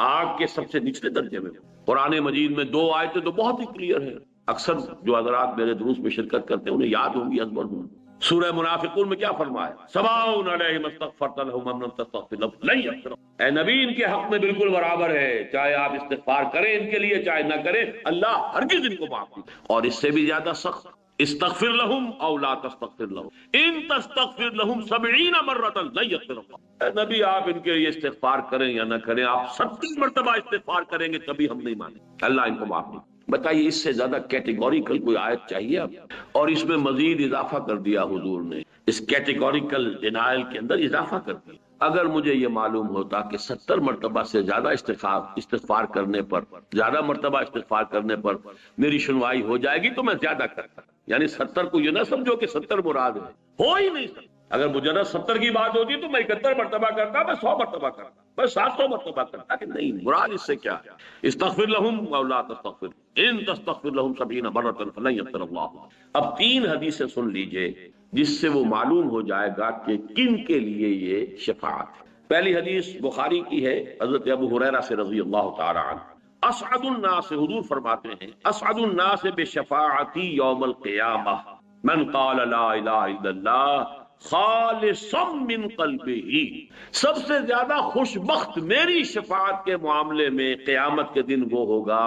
آگ کے سب سے نچلے درجے میں۔ قرآن مجید میں دو آیتیں تو بہت ہی کلیئر ہیں، اکثر جو حضرات میرے دروس میں شرکت کرتے ہیں انہیں یاد ہوں گی، ازبر ہوں۔ سورہ منافقون میں کیا فرمایا؟ سواء علیہم استغفرت لہم ام لم تستغفر لہم لن یغفر اللہ۔ اے نبی ان کے حق میں بالکل برابر ہے، چاہے آپ استغفار کریں ان کے لیے چاہے نہ کریں، اللہ ہرگز ان کو معاف نہیں۔ اور اس سے بھی زیادہ سخت، استغفر لہم او لا تستغفر لہم ان تستغفر لہم 70 مرۃ لن یغفر اللہ۔ اے نبی آپ ان کے لیے استغفار کریں یا نہ کریں، آپ 70 مرتبہ استغفار کریں گے تبھی ہم نہیں مانیں، اللہ ان کو معاف نہیں۔ بتائیے اس سے زیادہ کیٹیگوریکل کوئی آیت چاہیے آپ؟ اور اس میں مزید اضافہ کر دیا حضور نے، اس کیٹیگوریکل ڈینائل کے اندر اضافہ کر دیا۔ اگر مجھے یہ معلوم ہوتا کہ 70 مرتبہ سے زیادہ استغفار کرنے پر، زیادہ مرتبہ استغفار کرنے پر میری سنوائی ہو جائے گی تو میں زیادہ کرتا، یعنی 70 کو یہ نہ سمجھو کہ 70 مراد ہے، ہو ہی نہیں سکتا۔ اگر مجرد 70 کی بات ہوتی تو میں 71 مرتبہ کرتا، میں 100 مرتبہ کرتا، میں 700 مرتبہ کرتا، کہ نہیں، مراد اس سے کیا ہے؟ استغفر لہم او لا تستغفر ان تستغفر لہم 70 مرۃ فلن یغفر اللہ۔ اب 3 حدیثیں سن لیجئے جس سے وہ معلوم ہو جائے گا کہ کن کے لیے یہ شفاعت ہے۔ پہلی حدیث بخاری کی ہے، حضرت ابو ہریرہ سے رضی اللہ تعالی عنہ، اسعد الناس، حضور فرماتے ہیں اسعد الناس بشفاعتی یوم القیامہ من قال لا الہ الا اللہ خالصا من قلبہ، سب سے زیادہ خوش بخت میری شفاعت کے معاملے میں قیامت کے دن وہ ہوگا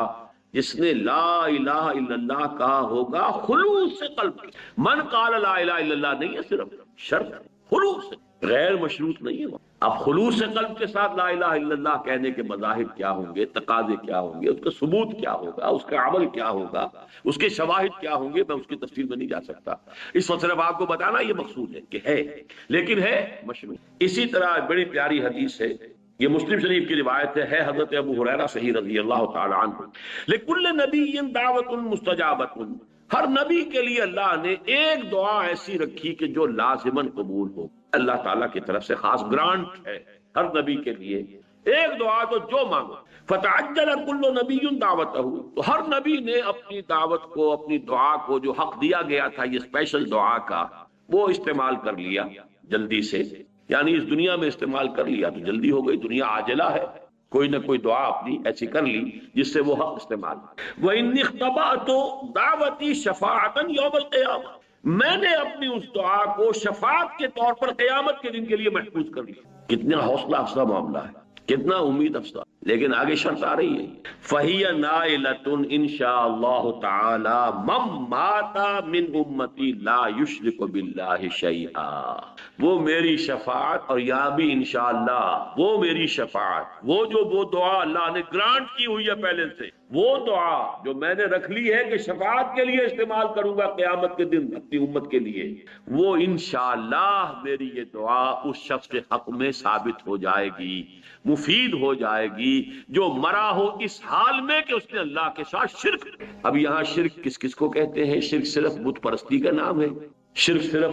جس نے لا الہ الا اللہ کہا ہوگا خلوص سے قلب سے۔ من قال لا الہ الا اللہ نہیں ہے، صرف شرط خلوص سے، غیر مشروط نہیں ہے۔ اب خلوص قلب کے ساتھ لا الہ الا اللہ کہنے کے مظاہر کیا ہوں گے، تقاضے کیا ہوں گے، اس کا ثبوت کیا ہوگا، اس کا عمل کیا ہوگا، اس کے شواہد کیا ہوں گے، میں اس کی تفصیل میں نہیں جا سکتا۔ اس وقت صرف آپ کو بتانا یہ مقصود ہے کہ ہے، لیکن ہے مشروع۔ اسی طرح بڑی پیاری حدیث ہے، یہ مسلم شریف کی روایت ہے حضرت ابو ہریرہ صحیح رضی اللہ تعالی عنہ، لکل نبی دعوت مستجابۃ، ہر نبی کے لیے اللہ نے ایک دعا ایسی رکھی کہ جو لازماً قبول ہو، اللہ تعالیٰ کی طرف سے خاص گرانٹ ہے ہر نبی کے لیے ایک دعا، تو جو مانگو فتعجل کل نبی دعوتہ، تو ہر نبی نے اپنی دعوت کو، اپنی دعا کو جو حق دیا گیا تھا یہ اسپیشل دعا کا، وہ استعمال کر لیا جلدی سے، یعنی اس دنیا میں استعمال کر لیا تو جلدی ہو گئی، دنیا عاجلہ ہے، کوئی نہ کوئی دعا اپنی ایسی کر لی جس سے وہ حق استعمال۔ وَإِنِّ اخْتَبَأْتُ دعوتی شفاعةً یوم القیامہ، میں نے اپنی اس دعا کو شفاعت کے طور پر قیامت کے دن کے لیے محفوظ کر لیا۔ کتنا حوصلہ افزا معاملہ ہے، کتنا امید افزا، لیکن آگے شرط آ رہی ہے فَهِيَ نَائِلَةٌ إِن شَاءَ اللَّهُ تَعَالَى مَن مَاتَ مِنْ أُمَّتِي لَا يُشْرِكُ بِاللَّهِ شَيْئًا، وہ میری شفاعت، اور یہاں بھی انشاءاللہ وہ میری شفاعت، وہ دعا اللہ نے گرانٹ کی ہوئی ہے پہلے سے، وہ دعا جو میں نے رکھ لی ہے کہ شفاعت کے لیے استعمال کروں گا قیامت کے دن اپنی امت کے لیے، وہ انشاءاللہ میری یہ دعا اس شخص کے حق میں ثابت ہو جائے گی، مفید ہو جائے گی جو مرا ہو اس حال میں کہ اس نے اللہ کے ساتھ شرک۔ اب یہاں شرک کس کس کو کہتے ہیں؟ شرک صرف بت پرستی کا نام ہے، شرک صرف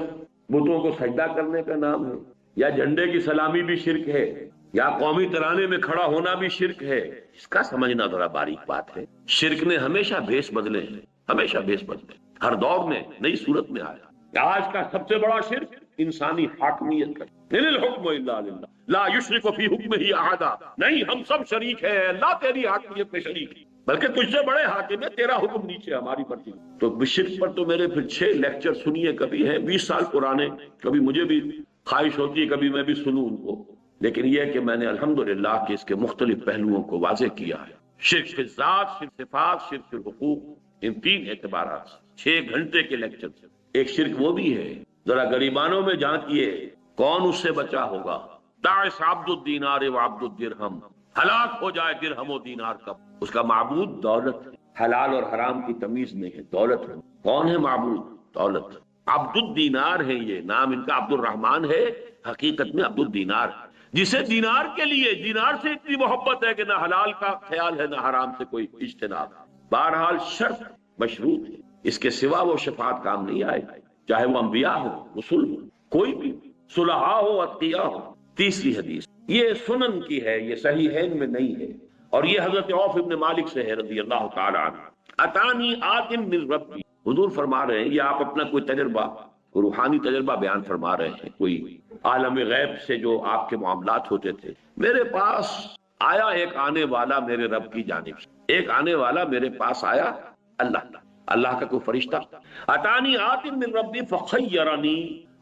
بتوں کو سجدہ کرنے کا نام ہے، یا جھنڈے کی سلامی بھی شرک ہے، یا قومی ترانے میں کھڑا ہونا بھی شرک ہے؟ اس کا سمجھنا ذرا باریک بات ہے۔ شرک نے ہمیشہ بھیس بدلے ہیں، ہمیشہ بھیس بدلے، ہر دور میں نئی صورت میں آیا۔ آج کا سب سے بڑا شرک انسانی حاکمیت کا، ان الحکم الا للہ لا یشرک فی حکمہ احدا، نہیں ہم سب شریک ہیں، اللہ تیری حاکمیت میں شریک ہے، بلکہ تجھ سے بڑے حاکم ہے، تیرا حکم نیچے ہماری مرضی۔ تو شرک پر تو میرے پھر 6 لیکچر سنیے، کبھی ہیں 20 سال پرانے، کبھی مجھے بھی خواہش ہوتی ہے کبھی میں بھی سنوں ان کو، لیکن یہ کہ میں نے الحمدللہ کہ اس کے مختلف پہلوؤں کو واضح کیا ہے۔ شرک فی الذات، شرک صفات، شرک فی الحقوق، ان 3 اعتبارات 6 گھنٹے کے لیکچر سے۔ ایک شرک وہ بھی ہے، ذرا غریبانوں میں جھانکیے، کون اس سے بچا ہوگا؟ تعس عبد الدینار و عبد الدرہم، ہلاک ہو جائے درہم و دینار کا، اس کا معبود دولت ہے، حلال اور حرام کی تمیز نہیں ہے، دولت ہے۔ کون ہے معبود؟ دولت۔ عبد الدینار ہے، یہ نام ان کا عبد الرحمن ہے، حقیقت میں عبد الدینار ہے، جسے دینار کے لیے، دینار سے اتنی محبت ہے کہ نہ حلال کا خیال ہے نہ حرام سے کوئی اجتناب۔ بہرحال شرط مشروط ہے، اس کے سوا وہ شفاعت کام نہیں آئے، چاہے وہ انبیاء ہو، رسول ہو، کوئی بھی، صلحاء ہو، اتقیاء ہو۔ تیسری حدیث یہ سنن کی ہے، یہ صحیحین میں نہیں ہے، اور یہ حضرت عوف ابن مالک سے ہے رضی اللہ تعالی عنہ۔ اتانی آتم من ربی، حضور فرما رہے ہیں، یہ آپ اپنا کوئی تجربہ، روحانی تجربہ بیان فرما رہے ہیں، کوئی عالم غیب سے جو آپ کے معاملات ہوتے تھے۔ میرے پاس آیا ایک آنے والا میرے رب کی جانب سے، ایک آنے والا میرے پاس آیا، اللہ کا کوئی فرشتہ، اتانی آتم من ربی فخیرنی،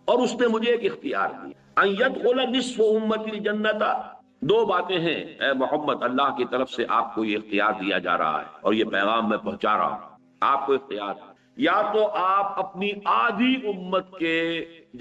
اور اس نے مجھے ایک اختیار دیا، ان یدخل نصف امتی الجنت۔ 2 باتیں ہیں اے محمد، اللہ کی طرف سے آپ کو یہ اختیار دیا جا رہا ہے، اور یہ پیغام میں پہنچا رہا ہوں، آپ کو اختیار ہے، یا تو آپ اپنی آدھی امت کے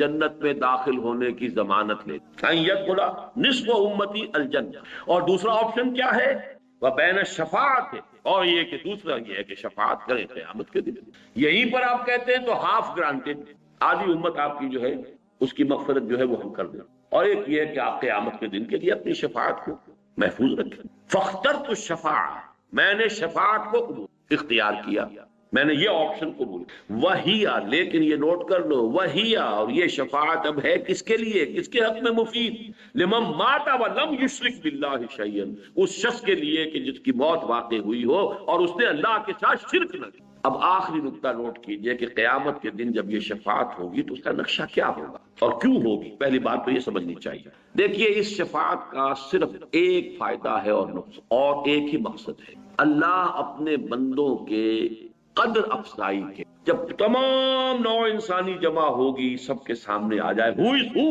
جنت میں داخل ہونے کی ضمانت لیں، ان یدخل نصف امتی الجنہ، اور دوسرا آپشن کیا ہے؟ وبین الشفاعت، اور یہ کہ دوسرا یہ ہے کہ شفاعت کریں قیامت کے دن۔ یہیں پر آپ کہتے ہیں تو ہاف گرانٹیڈ، آدھی امت آپ کی جو ہے اس کی مغفرت جو ہے وہ ہم کر دیں، اور ایک یہ ہے کہ آپ قیامت کے دن کے لیے اپنی شفاعت کو محفوظ رکھیں۔ فاخترت الشفاعہ، میں نے شفاعت کو قبول اختیار کیا، میں نے یہ آپشن قبول۔ وہیا، لیکن یہ نوٹ کر لو، وہیا، اور یہ شفاعت اب ہے کس کے لیے، کس کے حق میں مفید؟ لمن مات ولم یشرک باللہ شیئا، اس شخص کے لیے کہ جس کی موت واقع ہوئی ہو اور اس نے اللہ کے ساتھ شرک نہ کیا۔ اب آخری نقطہ نوٹ کیجئے کہ قیامت کے دن جب یہ شفاعت ہوگی تو اس کا نقشہ کیا ہوگا اور کیوں ہوگی؟ پہلی بات تو یہ سمجھنی چاہیے۔ دیکھیے، اس شفاعت کا صرف ایک فائدہ ہے اور ایک ہی مقصد ہے، اللہ اپنے بندوں کے قدر افزائی کے، جب تمام نوع انسانی جمع ہوگی، سب کے سامنے آ جائے ہو،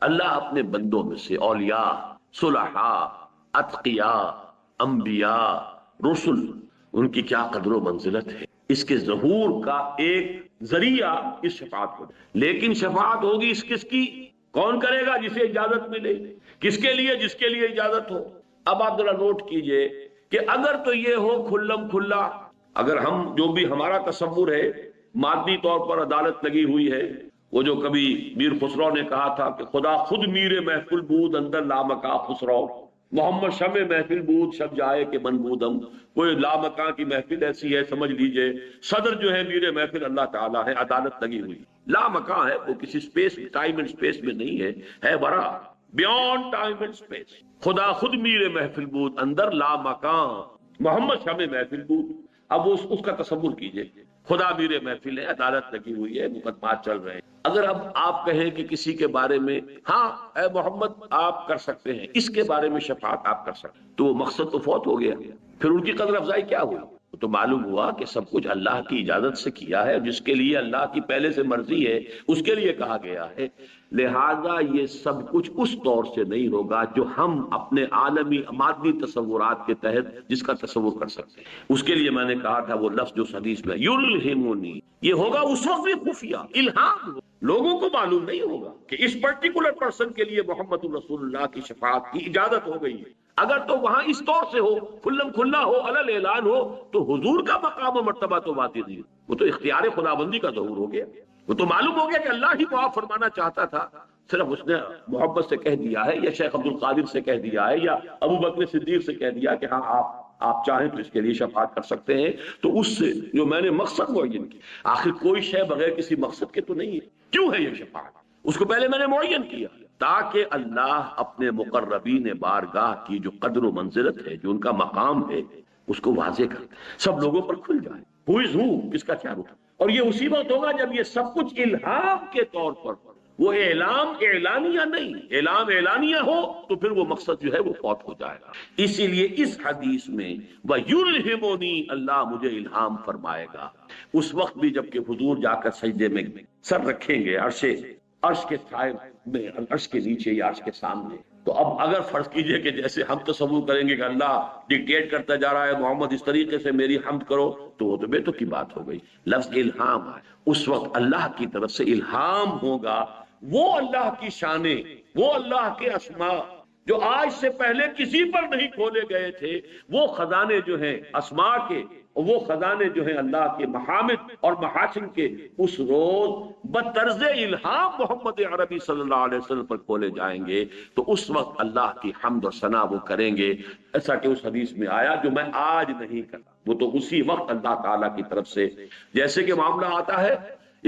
اللہ اپنے بندوں میں سے اولیاء، صلحاء، اتقیاء، انبیاء، رسل، ان کی کیا قدر و منزلت ہے، اس کے ظہور کا ایک ذریعہ اس شفاعت کو، لیکن شفاعت ہوگی اس کس کی؟ کون کرے گا؟ جسے اجازت ملے۔ کس کے لیے؟ جس کے لیے اجازت ہو۔ اب آپ ذرا نوٹ کیجئے کہ اگر تو یہ ہو کھلم کھلا، اگر ہم جو بھی ہمارا تصور ہے مادی طور پر عدالت لگی ہوئی ہے، وہ جو کبھی میر خسرو نے کہا تھا کہ خدا خود میر محفل بود اندر لامکا خسرو، محمد شمع محفل بود شب جائے کہ من بودم، کوئی لامکاں کی محفل ایسی ہے، سمجھ لیجئے صدر جو ہے میر محفل اللہ تعالیٰ ہے، عدالت لگی ہوئی لامکاں ہے، وہ کسی سپیس ٹائم اینڈ سپیس میں نہیں ہے برا بیونڈ ٹائم اینڈ سپیس۔ خدا خود میر محفل بود اندر لامکاں محمد شمع محفل بود۔ اب اس کا تصور کیجئے، خدا میر محفل ہے، عدالت لگی ہوئی ہے، مقدمات چل رہے ہیں، اگر اب آپ کہیں کہ کسی کے بارے میں ہاں اے محمد آپ کر سکتے ہیں، اس کے بارے میں شفاعت آپ کر سکتے ہیں، تو وہ مقصد تو فوت ہو گیا، پھر ان کی قدر افزائی کیا ہوئی؟ تو معلوم ہوا کہ سب کچھ اللہ کی اجازت سے کیا ہے، جس کے لیے اللہ کی پہلے سے مرضی ہے اس کے لیے کہا گیا ہے، لہذا یہ سب کچھ اس طور سے نہیں ہوگا جو ہم اپنے عالمی مادی تصورات کے تحت جس کا تصور کر سکتے ہیں۔ اس کے لیے میں نے کہا تھا وہ لفظ جو حدیث میں یلہمونی، یہ ہوگا اس وقت بھی خفیہ الہام ہوگا، لوگوں کو معلوم نہیں ہوگا کہ اس پرٹیکولر پرسن کے لیے محمد رسول اللہ کی شفاعت کی اجازت ہو گئی ہے۔ اگر تو وہاں اس طور سے ہو، کھلم کھلا ہو، علل اعلان ہو، تو حضور کا مقام و مرتبہ تو باقی نہیں، وہ تو اختیار خدابندی کا ظہور ہو گیا، وہ تو معلوم ہو گیا کہ اللہ ہی معاف فرمانا چاہتا تھا، صرف اس نے محبت سے کہہ دیا ہے، یا شیخ عبد القادر سے کہہ دیا ہے، یا ابو بکر صدیق سے کہہ دیا کہ ہاں آپ چاہیں تو اس کے لیے شفاعت کر سکتے ہیں، تو اس سے جو میں نے مقصد معین کی، آخر کوئی شے بغیر کسی مقصد کے تو نہیں ہے، کیوں ہے یہ شفاعت؟ اس کو پہلے میں نے معین کیا تاکہ اللہ اپنے مقربین بارگاہ کی جو قدر و منزلت ہے، جو ان کا مقام ہے، اس کو واضح کر سب لوگوں پر کھل جائے، ہو از ہو، کس کا کیا رخ، اور یہ اسی وقت ہوگا جب یہ سب کچھ الہام کے طور پر، وہ اعلام اعلانیہ نہیں، اعلام اعلانیہ ہو تو پھر وہ مقصد جو ہے وہ فوت ہو جائے گا۔ اسی لیے اس حدیث میں وَيُلْهِمُنِي، اللہ مجھے الہام فرمائے گا، اس وقت بھی جب کہ حضور جا کر سجدے میں سر رکھیں گے عرش کے سائے میں، عرش کے نیچے یا عرش کے سامنے، تو اب اگر فرض کیجئے کہ جیسے ہم تصور کریں گے کہ اللہ ڈکٹیٹ کرتا جا رہا ہے محمد اس طریقے سے میری حمد کرو، تو وہ تو بے تو کی بات ہو گئی، لفظ الہام ہے، اس وقت اللہ کی طرف سے الہام ہوگا، وہ اللہ کی شانیں، وہ اللہ کے اسماء جو آج سے پہلے کسی پر نہیں کھولے گئے تھے، وہ خزانے جو ہیں اسماء کے، وہ خزانے جو ہیں اللہ کے محامد اور محاسن کے، اس روز بطرز الہام محمد عربی صلی اللہ علیہ وسلم پر کھولے جائیں گے، تو اس وقت اللہ کی حمد و ثنا وہ کریں گے، ایسا کہ اس حدیث میں آیا جو میں آج نہیں کرتا، وہ تو اسی وقت اللہ تعالیٰ کی طرف سے، جیسے کہ معاملہ آتا ہے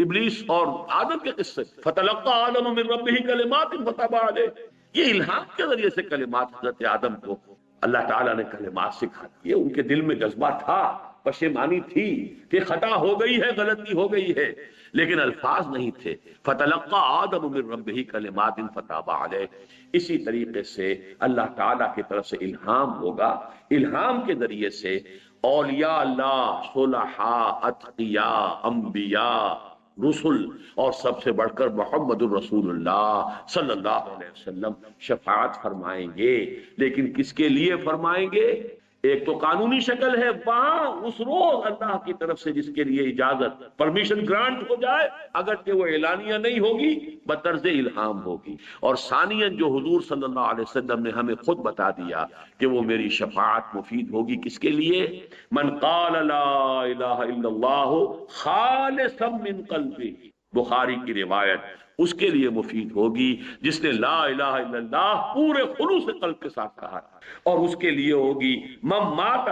ابلیس اور آدم کے قصے، فتلقى آدم من ربه کلمات فتاب علیہ، یہ الہام کے ذریعے سے کلمات حضرت آدم کو اللہ تعالیٰ نے کلمات سکھا دیے، ان کے دل میں جذبہ تھا، پشیمانی تھی کہ خطا ہو گئی ہے، غلطی ہو گئی ہے، لیکن الفاظ نہیں تھے، فتلقى آدم من ربه کلمات فتاب علیہ۔ اسی طریقے سے اللہ تعالیٰ کی طرف سے الہام ہوگا، الہام کے ذریعے سے اولیاء اللہ، صلحاء، اتقیاء، انبیاء، رسل، اور سب سے بڑھ کر محمد الرسول اللہ صلی اللہ علیہ وسلم شفاعت فرمائیں گے، لیکن کس کے لیے فرمائیں گے؟ ایک تو قانونی شکل ہے، وہاں اس روز اللہ کی طرف سے جس کے لیے اجازت پرمیشن گرانٹ ہو جائے، اگرچہ وہ اعلانیہ نہیں ہوگی، بطرز الہام ہوگی، اور ثانیاً جو حضور صلی اللہ علیہ وسلم نے ہمیں خود بتا دیا کہ وہ میری شفاعت مفید ہوگی کس کے لیے؟ من قال لا الہ الا اللہ خالصا من قلبہ، بخاری کی روایت، اس کے لیے مفید ہوگی جس نے لا الہ الا اللہ پورے خلوص قلب کے ساتھ کہا، اور اس کے لیے ہوگی من مات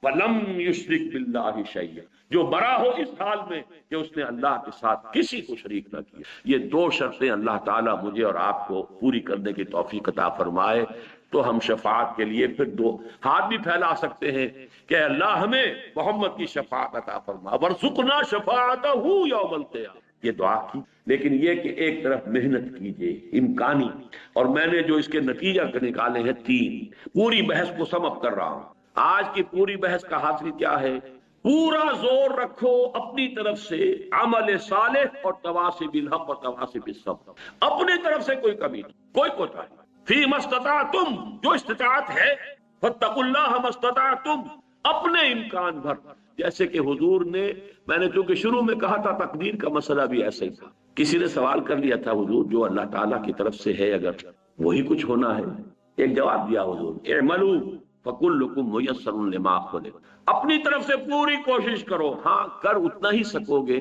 ولم یشرک باللہ شیئا، جو مرا ہو اس حال میں کہ اس نے اللہ کے ساتھ کسی کو شریک نہ کیا۔ یہ دو شرطیں اللہ تعالیٰ مجھے اور آپ کو پوری کرنے کی توفیق عطا فرمائے، تو ہم شفاعت کے لیے پھر دو ہاتھ بھی پھیلا سکتے ہیں کہ اللہ ہمیں محمد کی شفاعت عطا فرما، ورزقنا شفاعتہ یوم القیامہ، یہ دعا کی، لیکن یہ کہ ایک طرف محنت کیجئے امکانی، اور میں نے جو اس کے نتیجہ نکالے ہیں 3، پوری بحث کو سم اپ کر رہا ہوں، آج کی پوری بحث کا حاصل کیا ہے؟ پورا زور رکھو اپنی طرف سے عمل صالح اور تواصی بالحق اور تواصی بالصبر، اپنی طرف سے کوئی کمی نہیں، کوئی کوتاہی نہیں۔ فی ما استطعتم، جو استطاعت ہے، فاتقوا اللہ ما استطعتم، اپنے امکان بھر۔ جیسے کہ حضور نے، میں نے چونکہ شروع میں کہا تھا تقدیر کا مسئلہ بھی ایسا ہی تھا، کسی نے سوال کر لیا تھا حضور جو اللہ تعالیٰ کی طرف سے ہے اگر وہی کچھ ہونا ہے، ایک جواب دیا حضور، اعملوا فکلکم میسر لما خلق، اپنی طرف سے پوری کوشش کرو، ہاں کر اتنا ہی سکو گے